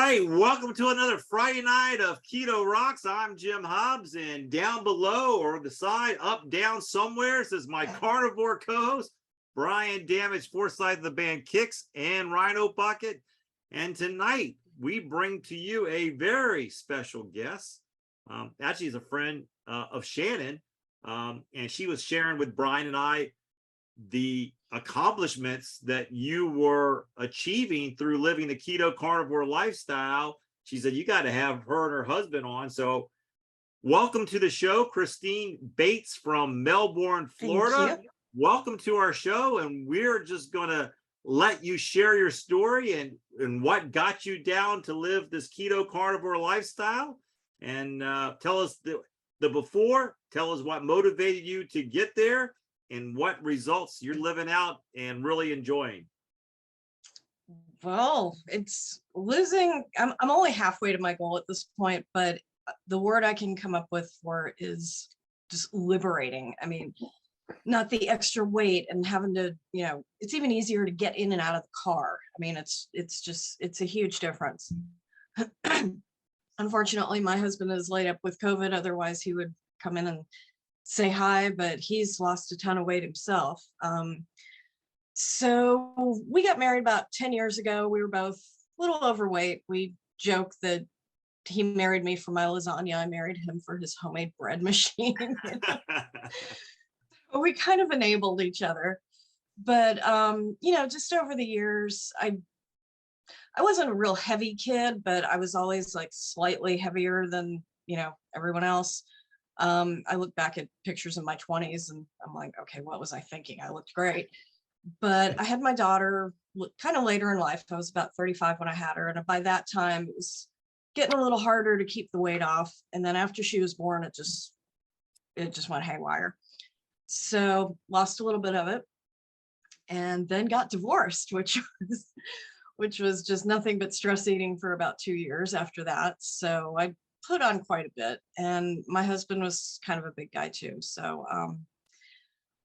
right, welcome to another Friday night of Keto Rocks. I'm Jim Hobbs, and down below or the side, up, down, somewhere, says my carnivore co-host, Brian Damage Forsythe of the band Kix and Rhino Bucket. And tonight we bring to you a very special guest. Actually, is a friend of Shannon, and she was sharing with Brian and I the accomplishments that you were achieving through living the keto carnivore lifestyle. She said you got to have her and her husband on. So welcome to the show, Christine Bates from Melbourne, Florida. Welcome to our show, and we're just gonna let you share your story and what got you down to live this keto carnivore lifestyle, and tell us the before, tell us what motivated you to get there, and what results you're living out and really enjoying. Well, it's losing. I'm only halfway to my goal at this point, but the word I can come up with for it is just liberating. I mean, not the extra weight and having to, it's even easier to get in and out of the car. I mean, it's a huge difference. Unfortunately, my husband is laid up with COVID. Otherwise, he would come in and say hi, but he's lost a ton of weight himself. So we got married about 10 years ago. We were both a little overweight. We joke that he married me for my lasagna. I married him for his homemade bread machine. We kind of enabled each other. But, just over the years, I wasn't a real heavy kid, but I was always like slightly heavier than, everyone else. I look back at pictures in my 20s and I'm like, okay, what was I thinking? I looked great. But I had my daughter kind of later in life. I was about 35 when I had her. And by that time, it was getting a little harder to keep the weight off. And then after she was born, it just went haywire. So lost a little bit of it and then got divorced, which was just nothing but stress eating for about 2 years after that. So I put on quite a bit, and my husband was kind of a big guy too. So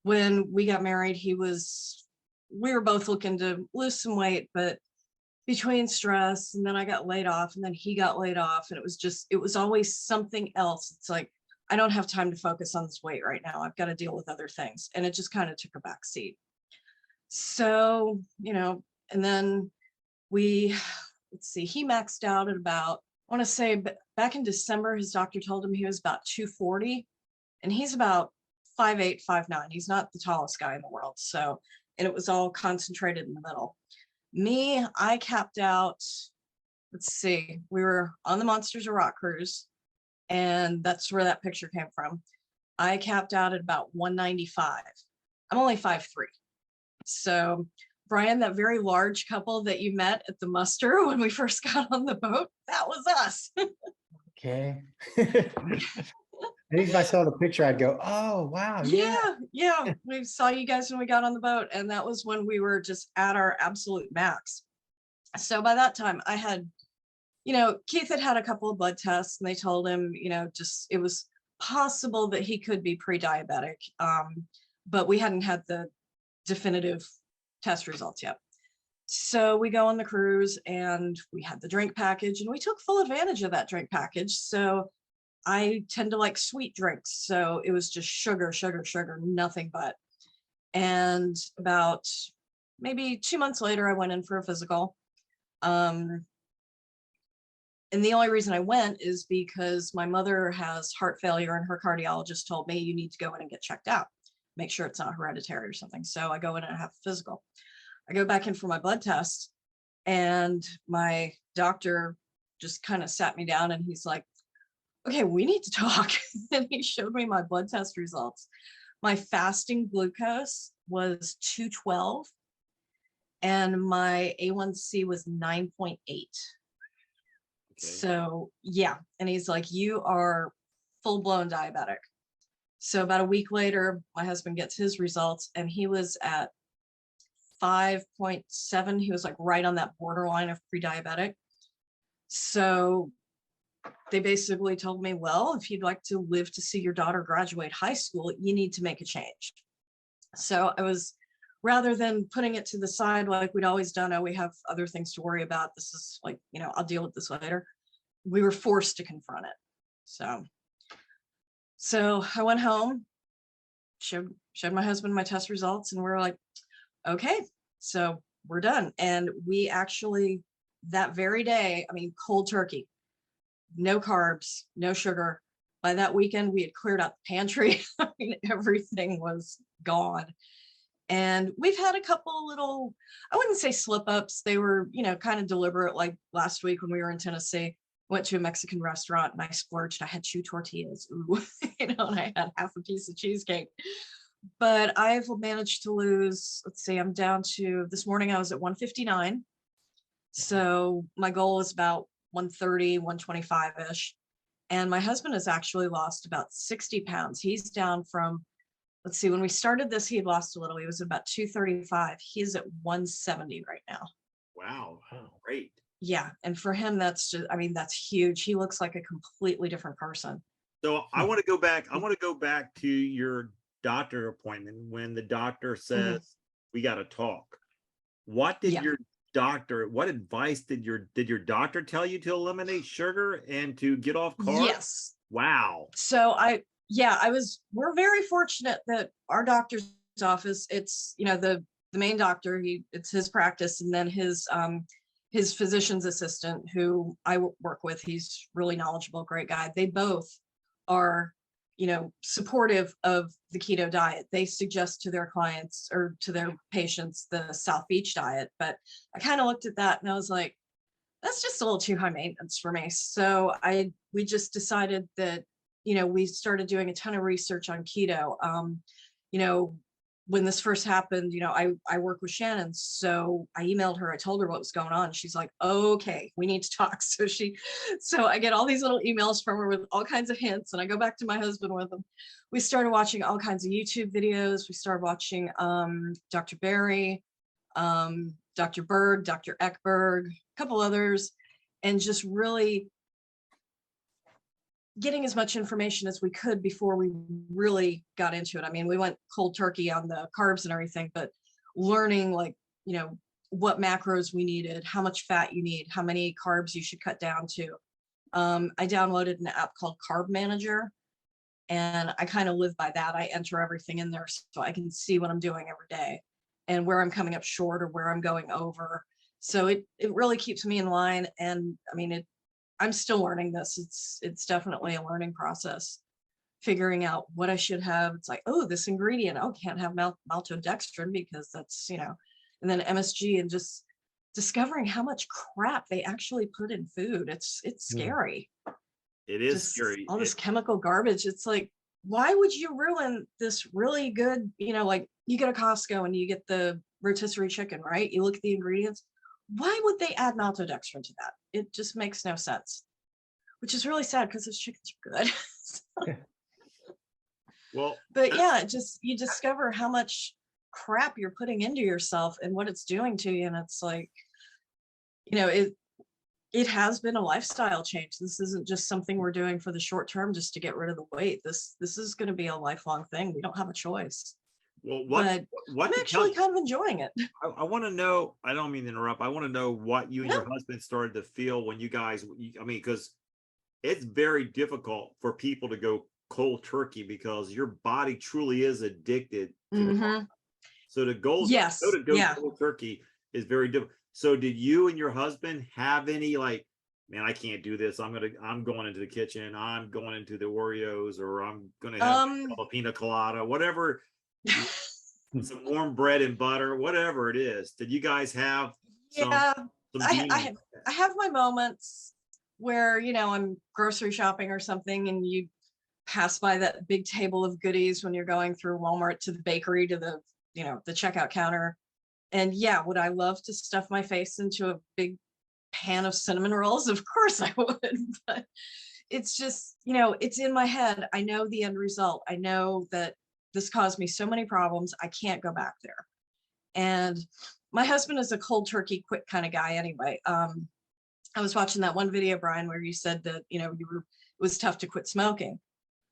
when we got married, we were both looking to lose some weight, but between stress and then I got laid off and then he got laid off, and it was always something else. It's like, I don't have time to focus on this weight right now. I've got to deal with other things. And it just kind of took a back seat. So, and then he maxed out at about, I want to say back in December, his doctor told him he was about 240, and he's about 5'8", 5'9". He's not the tallest guy in the world. So, and it was all concentrated in the middle. Me, I capped out, we were on the Monsters of Rock cruise, and that's where that picture came from. I capped out at about 195. I'm only 5'3". So Brian, that very large couple that you met at the muster when we first got on the boat, that was us. Okay. I think if I saw the picture, I'd go, oh, wow. Yeah. We saw you guys when we got on the boat, and that was when we were just at our absolute max. So by that time I had, Keith had a couple of blood tests, and they told him, it was possible that he could be pre-diabetic. But we hadn't had the definitive test results yet. So we go on the cruise, and we had the drink package, and we took full advantage of that drink package. So I tend to like sweet drinks. So it was just sugar, nothing but. And about maybe 2 months later, I went in for a physical. And the only reason I went is because my mother has heart failure, and her cardiologist told me, you need to go in and get checked out, make sure it's not hereditary or something. So I go in and have a physical. I go back in for my blood test, and my doctor just kind of sat me down, and he's like, okay, we need to talk. And he showed me my blood test results. My fasting glucose was 212, and my A1C was 9.8. Okay. So yeah, and he's like, you are full-blown diabetic. So about a week later, my husband gets his results, and he was at 5.7. He was like right on that borderline of pre-diabetic. So they basically told me, well, if you'd like to live to see your daughter graduate high school, you need to make a change. So I was rather than putting it to the side like we'd always done, oh, we have other things to worry about, this is like, you know, I'll deal with this later, we were forced to confront it. So I went home, showed my husband my test results, and we're like, okay, so we're done. And we actually, that very day, I mean, cold turkey, no carbs, no sugar. By that weekend, we had cleared out the pantry. I mean, everything was gone. And we've had a couple little, I wouldn't say slip ups. They were, you know, kind of deliberate. Like last week when we were in Tennessee, went to a Mexican restaurant and I splurged. I had 2 tortillas, ooh, you know, and I had half a piece of cheesecake. But I've managed to lose, let's see, I'm down to, this morning I was at 159. So my goal is about 130, 125-ish. And my husband has actually lost about 60 pounds. He's down from, let's see, when we started this, he had lost a little. He was about 235. He's at 170 right now. Wow. Great. Yeah. And for him, that's just, I mean, that's huge. He looks like a completely different person. So I want to go back. I want to go back to your doctor appointment when the doctor says, we got to talk. What did your doctor, what advice did your doctor tell you to eliminate sugar and to get off carbs? Yes. Wow. So we're very fortunate that our doctor's office, it's, you know, the main doctor, it's his practice, and then his physician's assistant who I work with, he's really knowledgeable, great guy. They both are, you know, supportive of the keto diet. They suggest to their clients or to their patients the South Beach diet. But I kind of looked at that and I was like, that's just a little too high maintenance for me. So we just decided that, you know, we started doing a ton of research on keto. You know, when this first happened, you know, I work with Shannon. So I emailed her, I told her what was going on. She's like, okay, we need to talk. So I get all these little emails from her with all kinds of hints, and I go back to my husband with them. We started watching all kinds of YouTube videos. We started watching Dr. Berry, Dr. Berg, Dr. Eckberg, a couple others, and just really getting as much information as we could before we really got into it. I mean, we went cold turkey on the carbs and everything, but learning, like, you know, what macros we needed, how much fat you need, how many carbs you should cut down to. I downloaded an app called Carb Manager, and I kind of live by that. I enter everything in there so I can see what I'm doing every day and where I'm coming up short or where I'm going over. So it really keeps me in line. And I mean, I'm still learning this. It's definitely a learning process, figuring out what I should have. It's like, oh, this ingredient, oh, can't have maltodextrin because that's, you know, and then MSG, and just discovering how much crap they actually put in food. It's scary. It is just scary. All this chemical garbage. It's like, why would you ruin this really good, you know, like you go to Costco and you get the rotisserie chicken, right? You look at the ingredients. Why would they add maltodextrin to that? It just makes no sense, which is really sad because those chickens are good. Well, but yeah, you discover how much crap you're putting into yourself and what it's doing to you. And it's like, you know, it has been a lifestyle change. This isn't just something we're doing for the short term just to get rid of the weight. This is going to be a lifelong thing. We don't have a choice. Well, what I'm actually kind of enjoying it. I want to know, I don't mean to interrupt. I want to know what you and your husband started to feel when you guys, I mean, because it's very difficult for people to go cold turkey because your body truly is addicted to the so to go cold turkey is very difficult. So did you and your husband have any like, man, I can't do this. I'm going into the kitchen. I'm going into the Oreos, or I'm going to have a pina colada, whatever. Some warm bread and butter, whatever it is. Did you guys have I have my moments where, you know, I'm grocery shopping or something and you pass by that big table of goodies when you're going through Walmart to the bakery to the, you know, the checkout counter. And yeah, would I love to stuff my face into a big pan of cinnamon rolls? Of course I would, but it's just, you know, it's in my head. I know the end result. I know that this caused me so many problems. I can't go back there. And my husband is a cold turkey, quick kind of guy anyway. I was watching that one video, Brian, where you said that, you know, it was tough to quit smoking.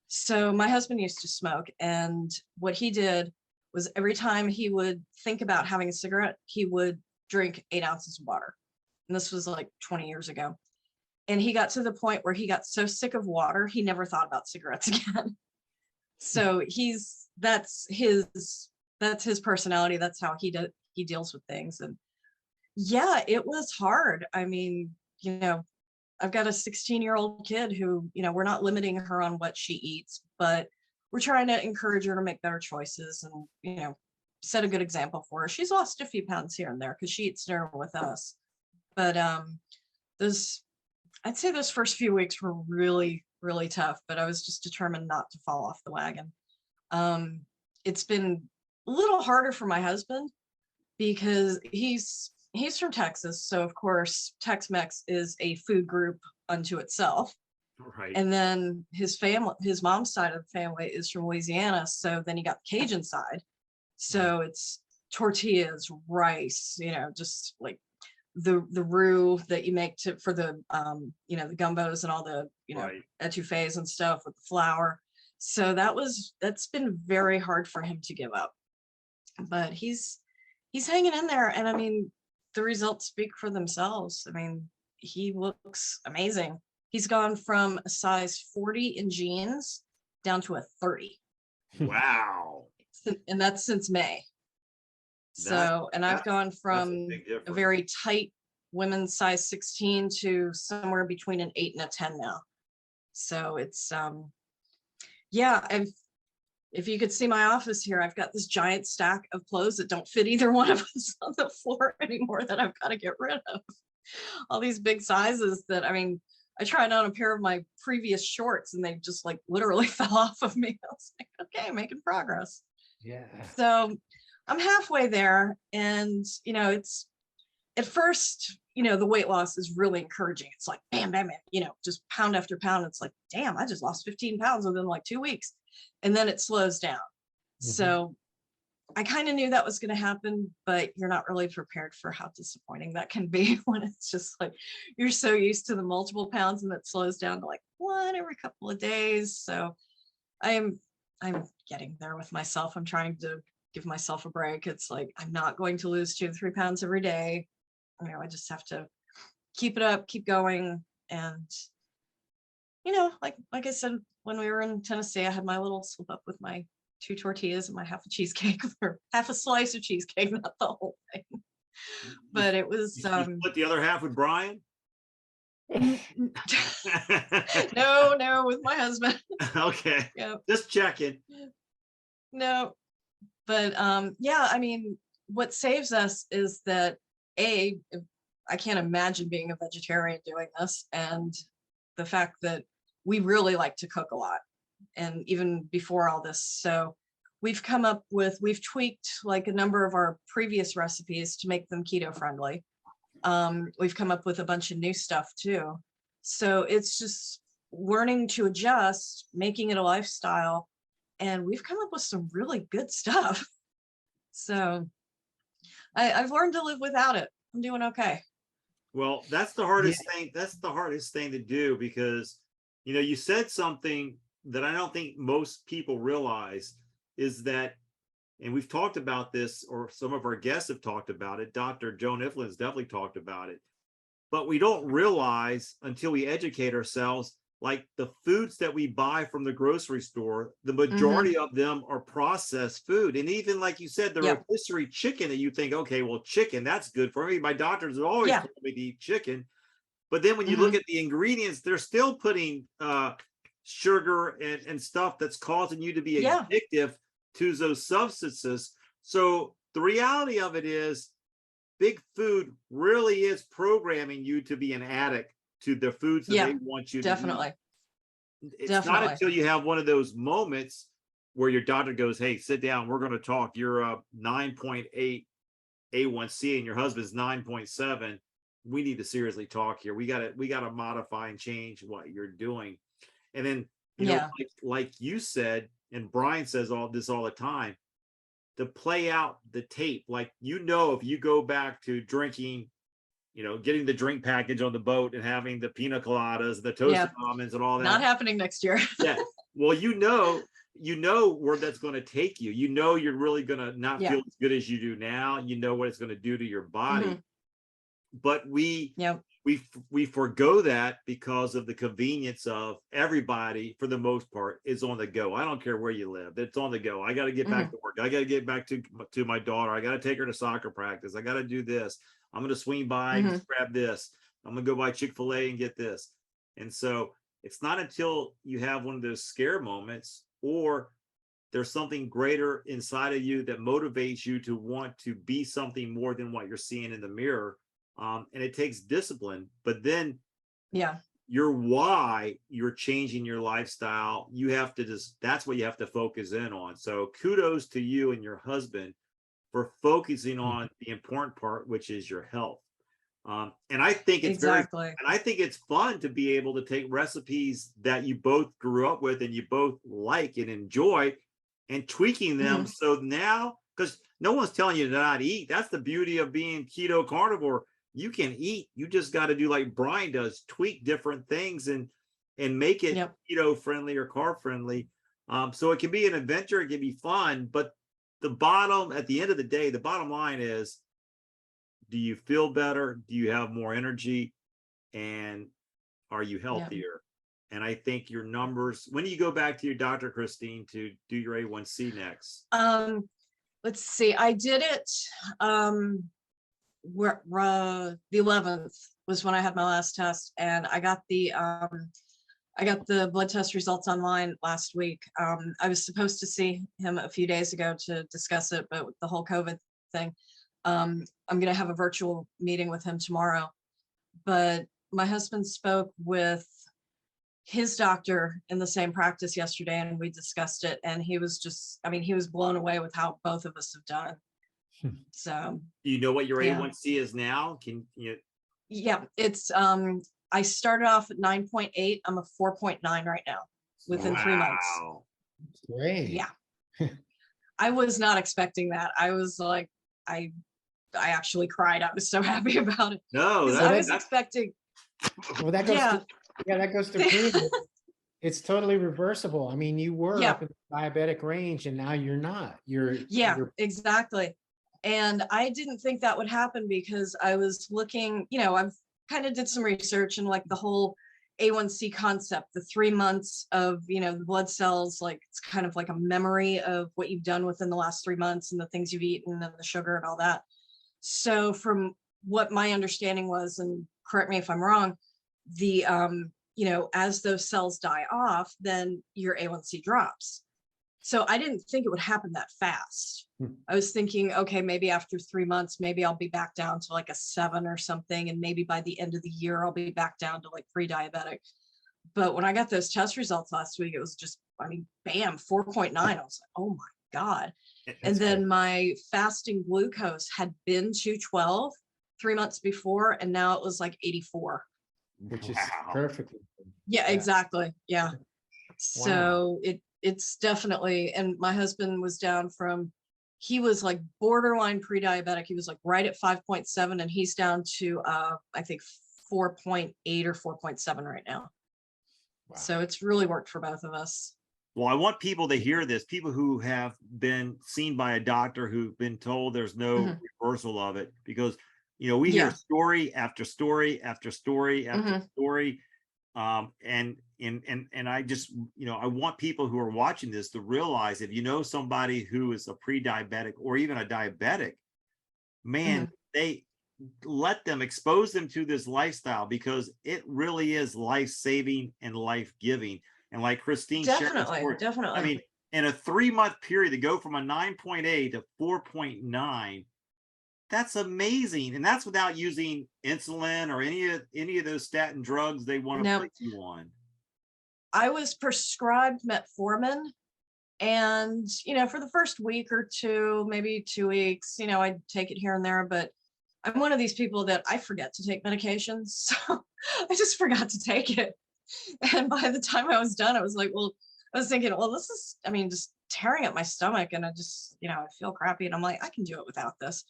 So my husband used to smoke, and what he did was every time he would think about having a cigarette, he would drink 8 ounces of water. And this was like 20 years ago. And he got to the point where he got so sick of water, he never thought about cigarettes again. So that's his personality. That's how he deals with things. And yeah, it was hard. I mean, you know, I've got a 16-year-old kid who, you know, we're not limiting her on what she eats, but we're trying to encourage her to make better choices and, you know, set a good example for her. She's lost a few pounds here and there because she eats dinner with us. But I'd say those first few weeks were really, really tough, but I was just determined not to fall off the wagon. It's been a little harder for my husband because he's from Texas. So of course, Tex-Mex is a food group unto itself. Right. And then his mom's side of the family is from Louisiana. So then you got the Cajun side. So it's tortillas, rice, you know, just like the roux that you make for the you know, the gumbos and all the, you know, etouffees and stuff with the flour. So that's been very hard for him to give up, but he's hanging in there. And I mean, the results speak for themselves. I mean, he looks amazing. He's gone from a size 40 in jeans down to a 30. Wow. And that's since May. So, and I've gone from a very tight women's size 16 to somewhere between an 8 and a 10 now. So it's, yeah, if you could see my office here, I've got this giant stack of clothes that don't fit either one of us on the floor anymore that I've got to get rid of. All these big sizes that, I mean, I tried on a pair of my previous shorts and they just like literally fell off of me. I was like, okay, making progress. Yeah. So I'm halfway there. And, you know, it's at first, you know, the weight loss is really encouraging. It's like, bam, bam, bam, you know, just pound after pound. It's like, damn, I just lost 15 pounds within like 2 weeks. And then it slows down. Mm-hmm. So I kind of knew that was going to happen, but you're not really prepared for how disappointing that can be when it's just like, you're so used to the multiple pounds and it slows down to like 1 every couple of days. So I'm getting there with myself. I'm trying to give myself a break. It's like, I'm not going to lose 2 to 3 pounds every day. You know, I just have to keep it up, keep going. And, you know, like I said, when we were in Tennessee, I had my little slip up with my 2 tortillas and my half a cheesecake, or half a slice of cheesecake, not the whole thing. But it was you split the other half with Brian? No, with my husband. Okay. Yeah. Just checking. No, but yeah, I mean, what saves us is that I can't imagine being a vegetarian doing this, and the fact that we really like to cook a lot, and even before all this. So we've tweaked like a number of our previous recipes to make them keto friendly. We've come up with a bunch of new stuff too. So it's just learning to adjust, making it a lifestyle. And we've come up with some really good stuff. So I've learned to live without it. I'm doing okay. Well, that's the hardest thing. That's the hardest thing to do, because, you know, you said something that I don't think most people realize is that, and we've talked about this, or some of our guests have talked about it. Dr. Joan Iflin's definitely talked about it, but we don't realize until we educate ourselves, like the foods that we buy from the grocery store, the majority of them are processed food. And even like you said, the rotisserie chicken that you think, okay, well, chicken, that's good for me. My doctors have always told me to eat chicken. But then when you look at the ingredients, they're still putting sugar and stuff that's causing you to be addictive to those substances. So the reality of it is, big food really is programming you to be an addict to the foods that they want you to eat. It's not until you have one of those moments where your doctor goes, hey, sit down, we're going to talk. You're a 9.8 A1C and your husband's 9.7. We need to seriously talk here. We got to modify and change what you're doing. And then, you know, like you said, and Brian says all this all the time, to play out the tape. Like, you know, if you go back to drinking, you know, getting the drink package on the boat and having the pina coladas, the toasted almonds and all that. Not happening next year. Well, you know, you know where that's going to take you. You know, you're really going to not Yeah. feel as good as you do now. You know what it's going to do to your body. Mhm. But we Yeah. we forego that because of the convenience of everybody, for the most part, is on the go. I don't care where you live. It's on the go. I got to get back to work. I got to get back to my daughter. I got to take her to soccer practice. I got to do this. I'm going to swing by and just grab this. I'm going to go buy Chick-fil-A and get this. And so it's not until you have one of those scare moments, or there's something greater inside of you that motivates you to want to be something more than what you're seeing in the mirror. And it takes discipline, but then your why, you're changing your lifestyle. You have to that's what you have to focus in on. So kudos to you and your husband for focusing on the important part, which is your health. And I think it's and I think it's fun to be able to take recipes that you both grew up with and you both like and enjoy, and tweaking them. So now, because no one's telling you to not eat. That's the beauty of being keto carnivore. You can eat. You just got to do like Brian does, tweak different things and make it keto friendly or carb friendly. So it can be an adventure. It can be fun. But at the end of the day, the bottom line is, do you feel better? Do you have more energy? And are you healthier? And I think your numbers, when do you go back to your doctor, Christine, to do your A1C next? Let's see. I did it. The 11th was when I had my last test, and I got the blood test results online last week. I was supposed to see him a few days ago to discuss it, but with the whole COVID thing, I'm going to have a virtual meeting with him tomorrow. But my husband spoke with his doctor in the same practice yesterday, and we discussed it, and he was just, he was blown away with how both of us have done. So do you know what your A1C is now? Can you? Yeah, it's I started off at 9.8. I'm a 4.9 right now within 3 months. Great. Yeah. I was not expecting that. I was like, I actually cried. I was so happy about it. No, I was expecting. Well, that goes that goes to prove it. It's totally reversible. I mean, you were up in the diabetic range and now you're not. You're exactly. And I didn't think that would happen because I was looking, I've kind of did some research and like the whole A1C concept, the 3 months of, the blood cells, like it's kind of like a memory of what you've done within the last 3 months and the things you've eaten and the sugar and all that. So from what my understanding was, and correct me if I'm wrong, the, as those cells die off, then your A1C drops. So I didn't think it would happen that fast. I was thinking, okay, maybe after 3 months, maybe I'll be back down to like a 7 or something. And maybe by the end of the year, I'll be back down to like pre-diabetic. But when I got those test results last week, it was just, bam, 4.9. I was like, oh my God. And then my fasting glucose had been 212 3 months before, and now it was like 84. Which is perfectly. Yeah, exactly. Yeah. So it's definitely, and my husband was down from, he was like borderline pre-diabetic. He was like right at 5.7, and he's down to, I think 4.8 or 4.7 right now. Wow. So it's really worked for both of us. Well, I want people to hear this, people who have been seen by a doctor who've been told there's no reversal of it, because, we hear story after story after story after story. And I just, I want people who are watching this to realize, if you know somebody who is a pre-diabetic or even a diabetic, man, they let them, expose them to this lifestyle, because it really is life-saving and life-giving. And like Christine shared, definitely. In a 3 month period to go from a 9.8 to 4.9, that's amazing. And that's without using insulin or any of those statin drugs they want to place you on. I was prescribed metformin, and, for the first week or two, maybe 2 weeks, I'd take it here and there, but I'm one of these people that I forget to take medications. So I just forgot to take it. And by the time I was done, I was like, I was thinking, this is, just tearing at my stomach, and I just, I feel crappy, and I'm like, I can do it without this.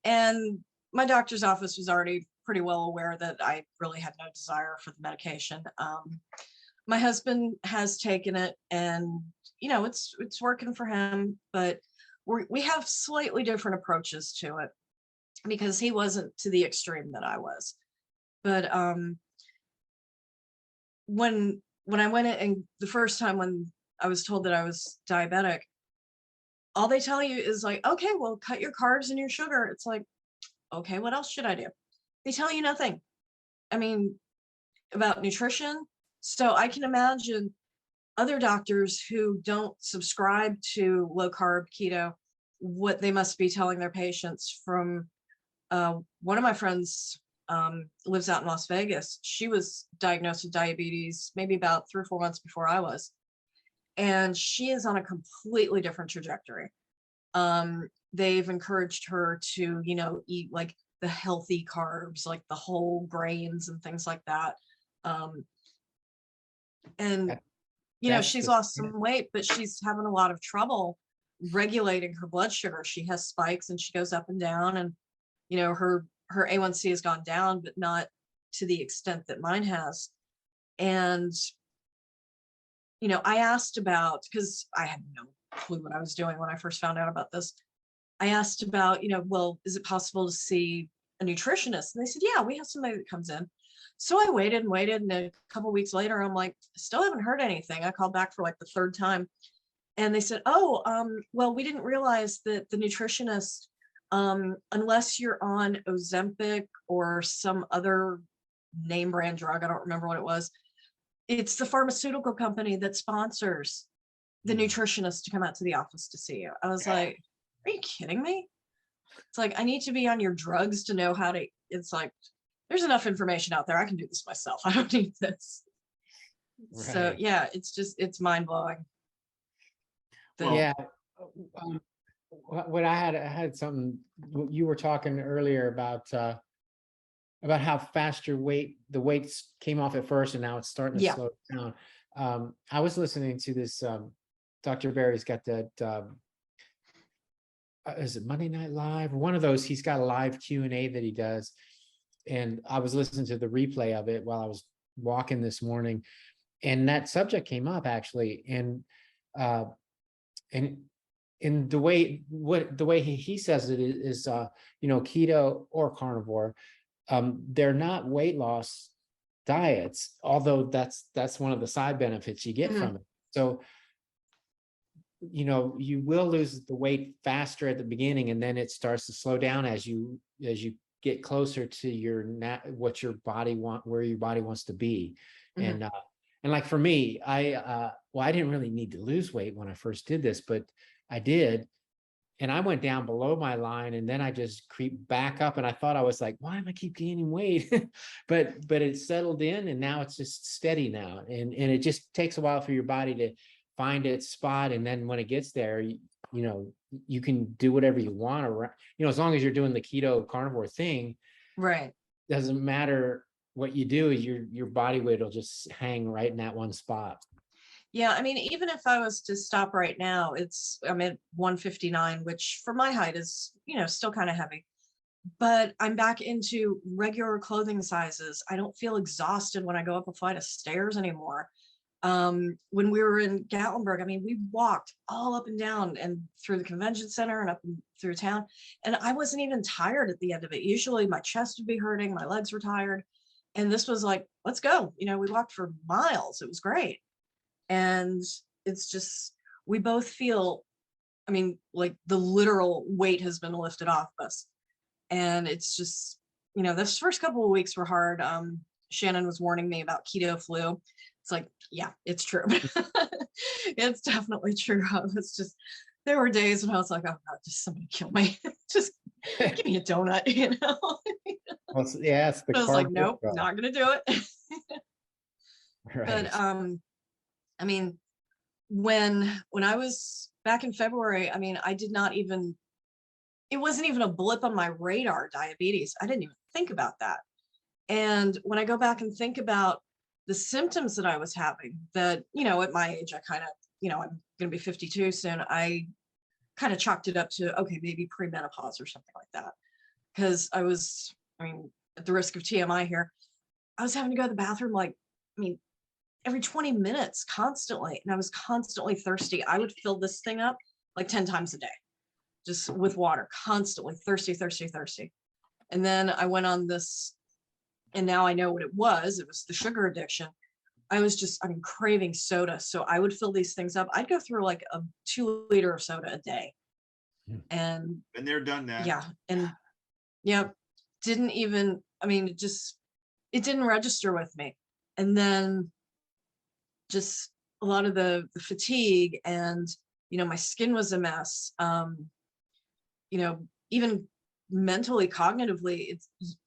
And my doctor's office was already pretty well aware that I really had no desire for the medication. my husband has taken it, and you know, it's working for him, but we have slightly different approaches to it because he wasn't to the extreme that I was. But when I went in, and the first time when I was told that I was diabetic, all they tell you is like, okay, well, cut your carbs and your sugar. It's like, okay, what else should I do? They tell you nothing. I mean, about nutrition. So I can imagine other doctors who don't subscribe to low carb keto, what they must be telling their patients. From one of my friends lives out in Las Vegas. She was diagnosed with diabetes maybe about 3 or 4 months before I was. And she is on a completely different trajectory. They've encouraged her to, you know, eat like the healthy carbs, like the whole grains and things like that. And, you know, she's lost some weight, but she's having a lot of trouble regulating her blood sugar. She has spikes and she goes up and down, and, you know, her A1C has gone down, but not to the extent that mine has. And, you know, I asked about, because I had no clue what I was doing when I first found out about this. I asked about, you know, well, is it possible to see a nutritionist? And they said, yeah, we have somebody that comes in. So I waited and waited, and a couple of weeks later, I'm like, still haven't heard anything. I called back for like the 3rd time, and they said, oh, well, we didn't realize that the nutritionist, unless you're on Ozempic or some other name brand drug, I don't remember what it was, it's the pharmaceutical company that sponsors the nutritionist to come out to the office to see you. I was like, are you kidding me? It's like, I need to be on your drugs to know how to, it's like, there's enough information out there. I can do this myself. I don't need this. Right. So yeah, it's mind blowing. Yeah. What I had something, you were talking earlier about how fast the weights came off at first, and now it's starting to slow down. I was listening to this, Dr. Barry's got that, is it Monday Night Live? One of those, he's got a live Q&A that he does. And I was listening to the replay of it while I was walking this morning, and that subject came up actually. And in the way he says it is, you know, keto or carnivore, they're not weight loss diets, although that's one of the side benefits you get from it. So, you know, you will lose the weight faster at the beginning, and then it starts to slow down as you get closer to what your body where your body wants to be. And like for me, I didn't really need to lose weight when I first did this, but I did. And I went down below my line, and then I just creep back up, and I thought I was like, why am I keep gaining weight? but it settled in, and now it's just steady now. And it just takes a while for your body to find its spot. And then when it gets there, you know, you can do whatever you want around, you know, as long as you're doing the keto carnivore thing, right? Doesn't matter what you do, your body weight will just hang right in that one spot. Yeah, I mean, even if I was to stop right now, I'm at 159, which for my height is, you know, still kind of heavy, but I'm back into regular clothing sizes. I don't feel exhausted when I go up a flight of stairs anymore. When we were in Gatlinburg, I mean, we walked all up and down and through the convention center and up and through town, and I wasn't even tired at the end of it. Usually my chest would be hurting, my legs were tired, and this was like, let's go. You know, we walked for miles. It was great. And it's just, we both feel, I mean, like the literal weight has been lifted off us. And it's just, you know, this first couple of weeks were hard. Shannon was warning me about keto flu. It's like, yeah, it's true. It's definitely true. There were days when I was like, oh God, just somebody kill me. Just give me a donut, you know? Well, yeah, it's the I was like, nope, not gonna do it. Right. But I mean, when I was back in February, I mean, it wasn't even a blip on my radar, diabetes. I didn't even think about that. And when I go back and think about the symptoms that I was having, that, you know, at my age, I kind of, you know, I'm going to be 52 soon. I kind of chalked it up to, okay, maybe premenopause or something like that. Because I mean, at the risk of TMI here, I was having to go to the bathroom like, I mean, every 20 minutes constantly. And I was constantly thirsty. I would fill this thing up like 10 times a day, just with water, constantly thirsty, thirsty, thirsty. And then I went on this, and now I know what it was. It was the sugar addiction. I mean, craving soda. So I would fill these things up. I'd go through like a 2 liter of soda a day. And Been there, done that. yeah. And yeah, didn't even, I mean, it didn't register with me. And then just a lot of the fatigue, and, you know, my skin was a mess. You know, even mentally, cognitively,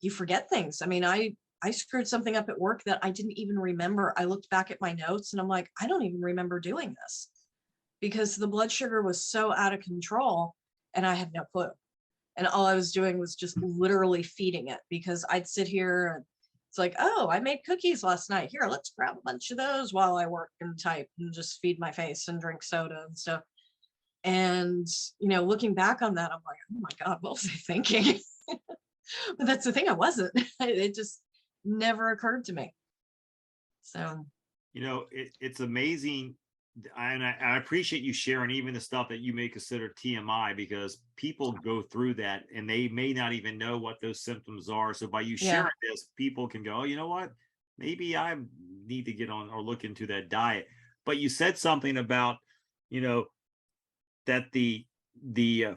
you forget things. I mean, I screwed something up at work that I didn't even remember. I looked back at my notes and I'm like, I don't even remember doing this, because the blood sugar was so out of control and I had no clue. And all I was doing was just literally feeding it, because I'd sit here and it's like, oh, I made cookies last night. Here, let's grab a bunch of those while I work and type and just feed my face and drink soda and stuff. And, you know, looking back on that, I'm like, oh my God, what was I thinking? But that's the thing, I wasn't. It just never occurred to me. So, You know, it's amazing. And I appreciate you sharing even the stuff that you may consider TMI, because people go through that and they may not even know what those symptoms are. So by you sharing this, people can go, oh, you know what? Maybe I need to get on or look into that diet. But you said something about, you know, that the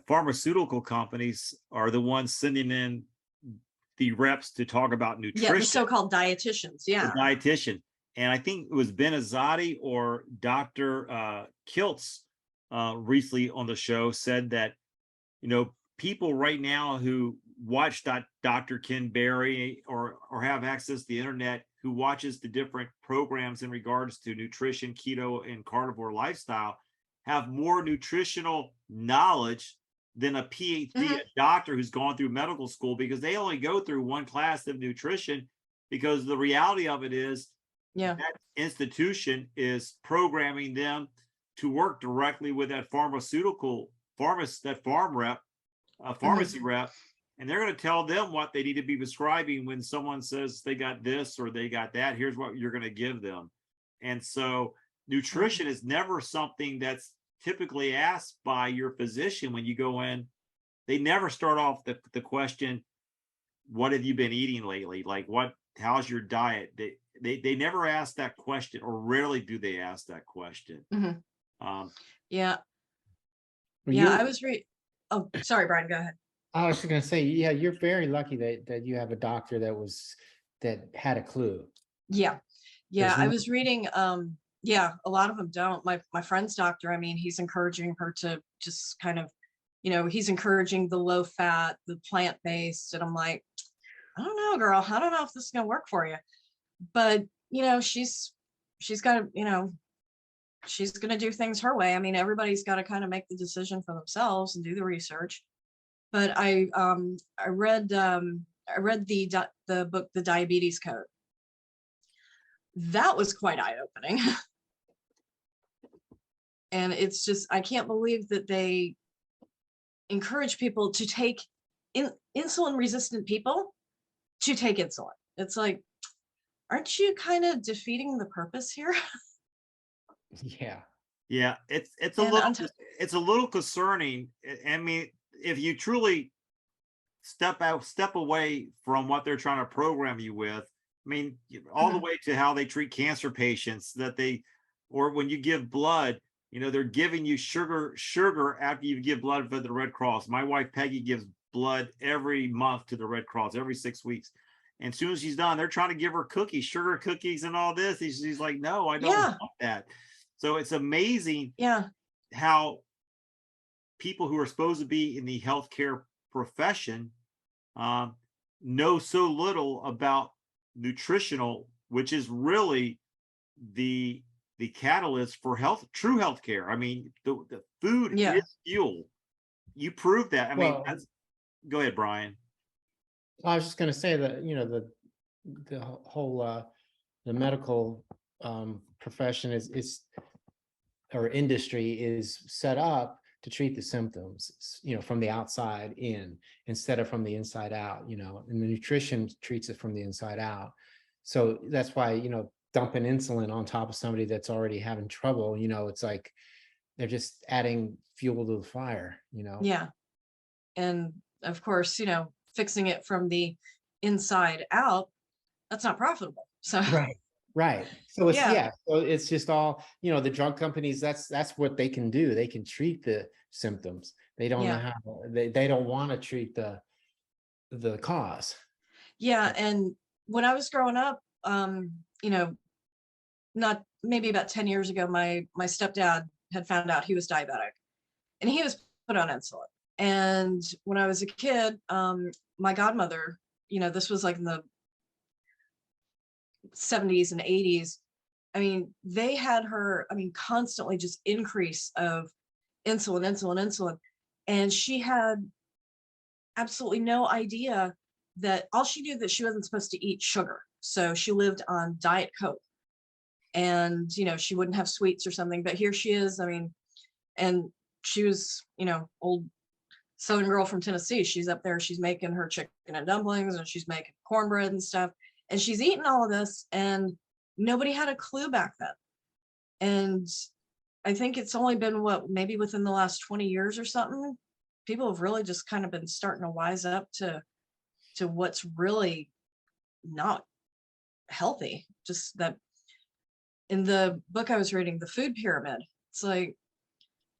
pharmaceutical companies are the ones sending in the reps to talk about nutrition. yeah, the so-called dietitians. Yeah. The dietitian. And I think it was Ben Azadi or Dr. Kiltz recently on the show said that, you know, people right now who watch Dr. Ken Berry or have access to the internet, who watches the different programs in regards to nutrition, keto, and carnivore lifestyle, have more nutritional knowledge than a PhD, a doctor who's gone through medical school, because they only go through one class of nutrition, because the reality of it is, that institution is programming them to work directly with that pharmacy rep, and they're going to tell them what they need to be prescribing when someone says they got this or they got that. Here's what you're going to give them. And so nutrition is never something that's typically asked by your physician when you go in. They never start off the question, what have you been eating lately? Like, how's your diet? They never ask that question, or rarely do they ask that question. Yeah. I was oh, sorry, Brian, go ahead. I was just going to say, yeah, you're very lucky that you have a doctor that had a clue. Yeah. I was reading, a lot of them don't. My friend's doctor, I mean, he's encouraging her to just kind of, you know, he's encouraging the low fat, the plant-based. And I'm like, I don't know, girl. I don't know if this is going to work for you. But, you know, she's got to, you know, she's going to do things her way. I mean, everybody's got to kind of make the decision for themselves and do the research. But I read the book, The Diabetes Code. That was quite eye-opening. And it's just, I can't believe that they encourage people to take insulin-resistant people to take insulin. It's like, aren't you kind of defeating the purpose here? Yeah, it's a little concerning. I mean, if you truly step away from what they're trying to program you with, I mean, all the way to how they treat cancer patients, or when you give blood, you know, they're giving you sugar after you give blood for the Red Cross. My wife Peggy gives blood every month to the Red Cross, every 6 weeks. And as soon as she's done, they're trying to give her sugar cookies and all this. She's like, no, I don't want that. So it's amazing how people who are supposed to be in the healthcare profession know so little about nutritional, which is really the catalyst for true healthcare. I mean, the food is fuel. You proved that. I mean, go ahead, Brian. I was just going to say that, you know, the whole the medical profession is or industry is set up to treat the symptoms, you know, from the outside in instead of from the inside out, you know, and the nutrition treats it from the inside out. So that's why, you know, dumping insulin on top of somebody that's already having trouble. It's like they're just adding fuel to the fire, Yeah. And of course, fixing it from the inside out, that's not profitable. So Right. So it's, yeah, so it's just all, the drug companies, that's what they can do. They can treat the symptoms. They don't know yeah, how, they don't want to treat the cause. yeah. And when I was growing up, not maybe about 10 years ago, my stepdad had found out he was diabetic and he was put on insulin. And when I was a kid, my godmother, this was like in the 70s and 80s. I mean, they had her, constantly just increase of insulin. And she had absolutely no idea that all she knew that she wasn't supposed to eat sugar. So she lived on Diet Coke and, she wouldn't have sweets or something, but here she is. And she was, old Southern girl from Tennessee. She's up there, she's making her chicken and dumplings and she's making cornbread and stuff. And she's eating all of this and nobody had a clue back then. And I think it's only been maybe within the last 20 years or something, people have really just kind of been starting to wise up to what's really not healthy. Just that in the book I was reading, The Food Pyramid, it's like,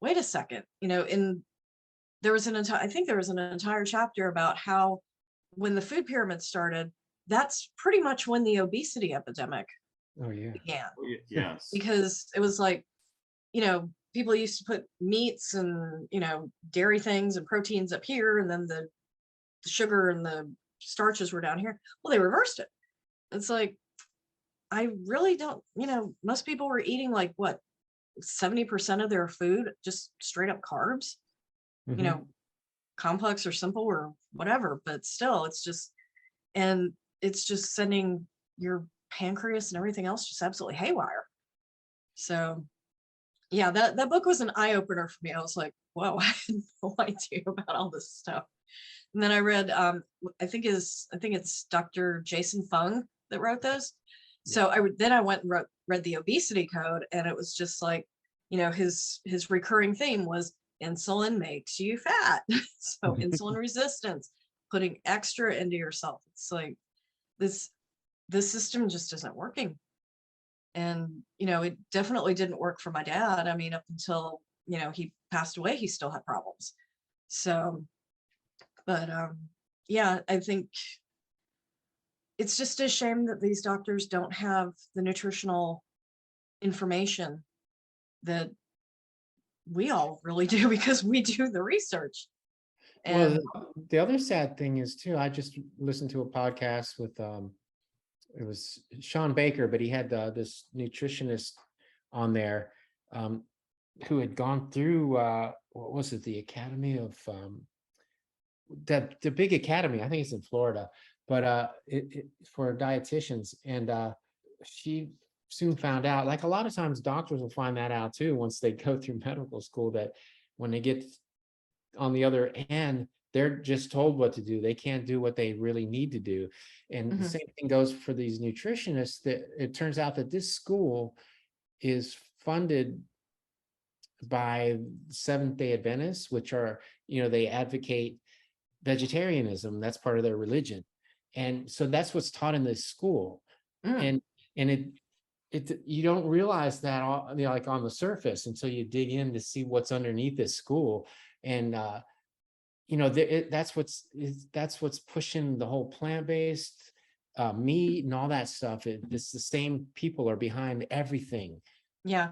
wait a second, there was I think there was an entire chapter about how when the food pyramid started, that's pretty much when the obesity epidemic began. Yes. Because it was like, people used to put meats and, dairy things and proteins up here, and then the sugar and the starches were down here. Well, they reversed it. It's like, I really don't, most people were eating like what, 70% of their food, just straight up carbs, complex or simple or whatever, but still it's just sending your pancreas and everything else just absolutely haywire. So yeah, that book was an eye-opener for me. I was like, whoa, I had no idea about all this stuff. And then I read, I think it's Dr. Jason Fung that wrote those. So I went and read the Obesity Code, and it was just like, his recurring theme was insulin makes you fat. So insulin resistance, putting extra into yourself. It's like this system just isn't working. And, it definitely didn't work for my dad. I mean, up until, he passed away, he still had problems. So, but yeah, I think it's just a shame that these doctors don't have the nutritional information that we all really do, because we do the research. And the other sad thing is too, I just listened to a podcast with it was Sean Baker, but he had this nutritionist on there who had gone through what was it, the Academy of the big academy, I think it's in Florida, but for dietitians. And she soon found out, like a lot of times doctors will find that out too once they go through medical school, that when they get on the other end, they're just told what to do. They can't do what they really need to do. And the same thing goes for these nutritionists, that it turns out that this school is funded by Seventh-day Adventists, which are, they advocate vegetarianism. That's part of their religion. And so that's what's taught in this school. And you don't realize that like on the surface until you dig in to see what's underneath this school. And that's what's pushing the whole plant-based meat and all that stuff. It's the same people are behind everything. Yeah,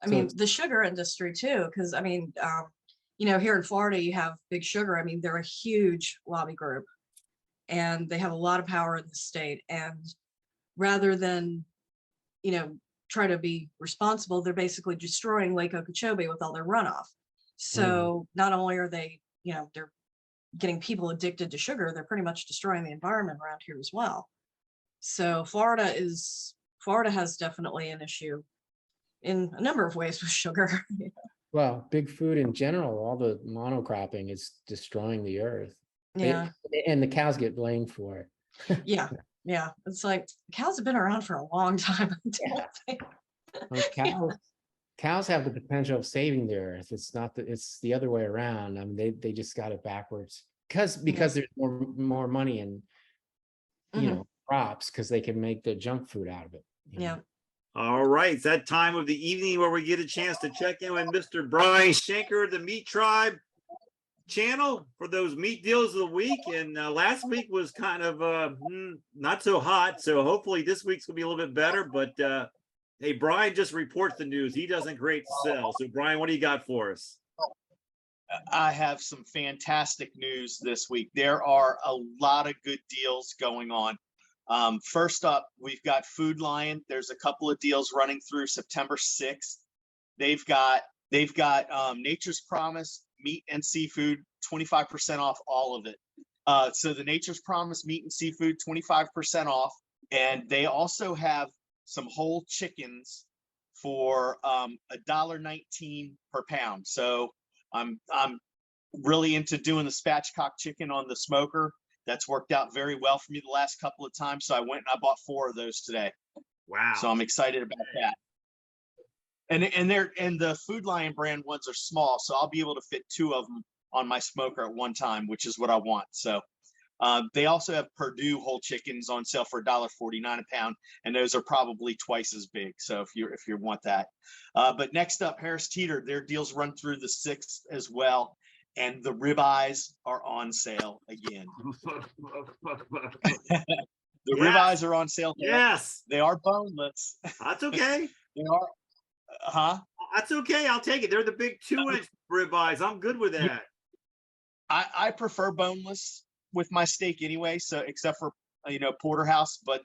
I mean, the sugar industry too, because I mean, here in Florida, you have Big Sugar. I mean, they're a huge lobby group, and they have a lot of power in the state. And rather than, try to be responsible, they're basically destroying Lake Okeechobee with all their runoff. So not only are they, they're getting people addicted to sugar, they're pretty much destroying the environment around here as well. So Florida has definitely an issue in a number of ways with sugar. Well, big food in general, all the monocropping is destroying the earth. Yeah. And the cows get blamed for it. Yeah. Yeah. It's like cows have been around for a long time. I don't think. Well, cows have the potential of saving the earth. It's not that, it's the other way around. I mean, they just got it backwards because there's more money in, crops, because they can make the junk food out of it. Yeah. All right, it's that time of the evening where we get a chance to check in with Mr. Brian Schenker, the Meat Tribe channel, for those meat deals of the week. And last week was kind of not so hot, so hopefully this week's gonna be a little bit better. But hey, Brian just reports the news. He doesn't great to sell. So Brian, what do you got for us? I have some fantastic news this week. There are a lot of good deals going on. First up, we've got Food Lion. There's a couple of deals running through September 6th. They've got Nature's Promise meat and seafood, 25% off all of it. So the Nature's Promise meat and seafood, 25% off. And they also have some whole chickens for $1.19 per pound. So I'm really into doing the spatchcock chicken on the smoker. That's worked out very well for me the last couple of times. So I went and I bought 4 of those today. Wow. So I'm excited about that. And the Food Lion brand ones are small, so I'll be able to fit 2 of them on my smoker at one time, which is what I want. So they also have Purdue whole chickens on sale for $1.49 a pound, and those are probably twice as big. So if you want that, but next up, Harris Teeter, their deals run through the 6th as well, and the ribeyes are on sale again. The ribeyes are on sale. Yes, they are boneless. That's okay. They are. That's okay. I'll take it. They're the big 2-inch ribeyes. I'm good with that. I prefer boneless with my steak anyway, so except for porterhouse. But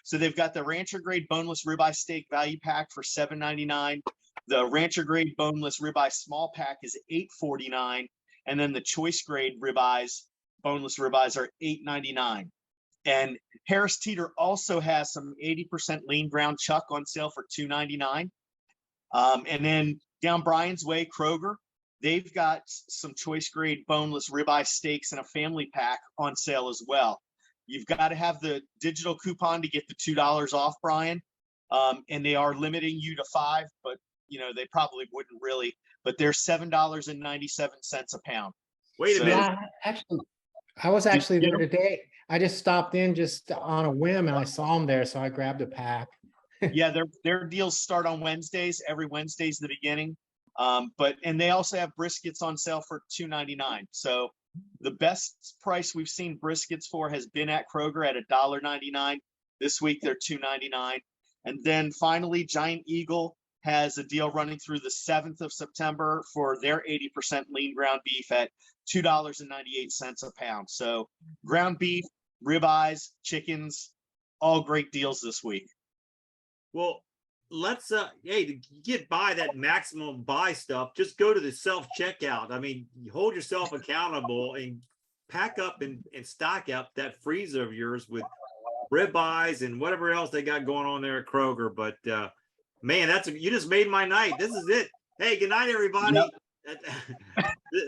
so they've got the rancher grade boneless ribeye steak value pack for $7.99. The rancher grade boneless ribeye small pack is $8.49, and then the choice grade boneless ribeyes are $8.99. And Harris Teeter also has some 80% lean ground chuck on sale for $2.99. And then down Brian's Way, Kroger, they've got some choice grade boneless ribeye steaks in a family pack on sale as well. You've got to have the digital coupon to get the $2 off, Brian. And they are limiting you to 5, but they probably wouldn't really, but they're $7.97 a pound. Wait a minute. Yeah, actually, I was actually there today. I just stopped in just on a whim and I saw them there, so I grabbed a pack. Yeah, their deals start on Wednesdays. Every Wednesday's the beginning. And they also have briskets on sale for $2.99. So the best price we've seen briskets for has been at Kroger at $1.99. This week they're $2.99. And then finally, Giant Eagle has a deal running through the 7th of September for their 80% lean ground beef at $2.98 a pound. So ground beef, ribeyes, chickens, all great deals this week. Well, let's to get by that maximum buy stuff, just go to the self-checkout. I mean, you hold yourself accountable and pack up and stock up that freezer of yours with ribeyes and whatever else they got going on there at Kroger. But man, you just made my night. This is it. Hey, good night, everybody. Yep.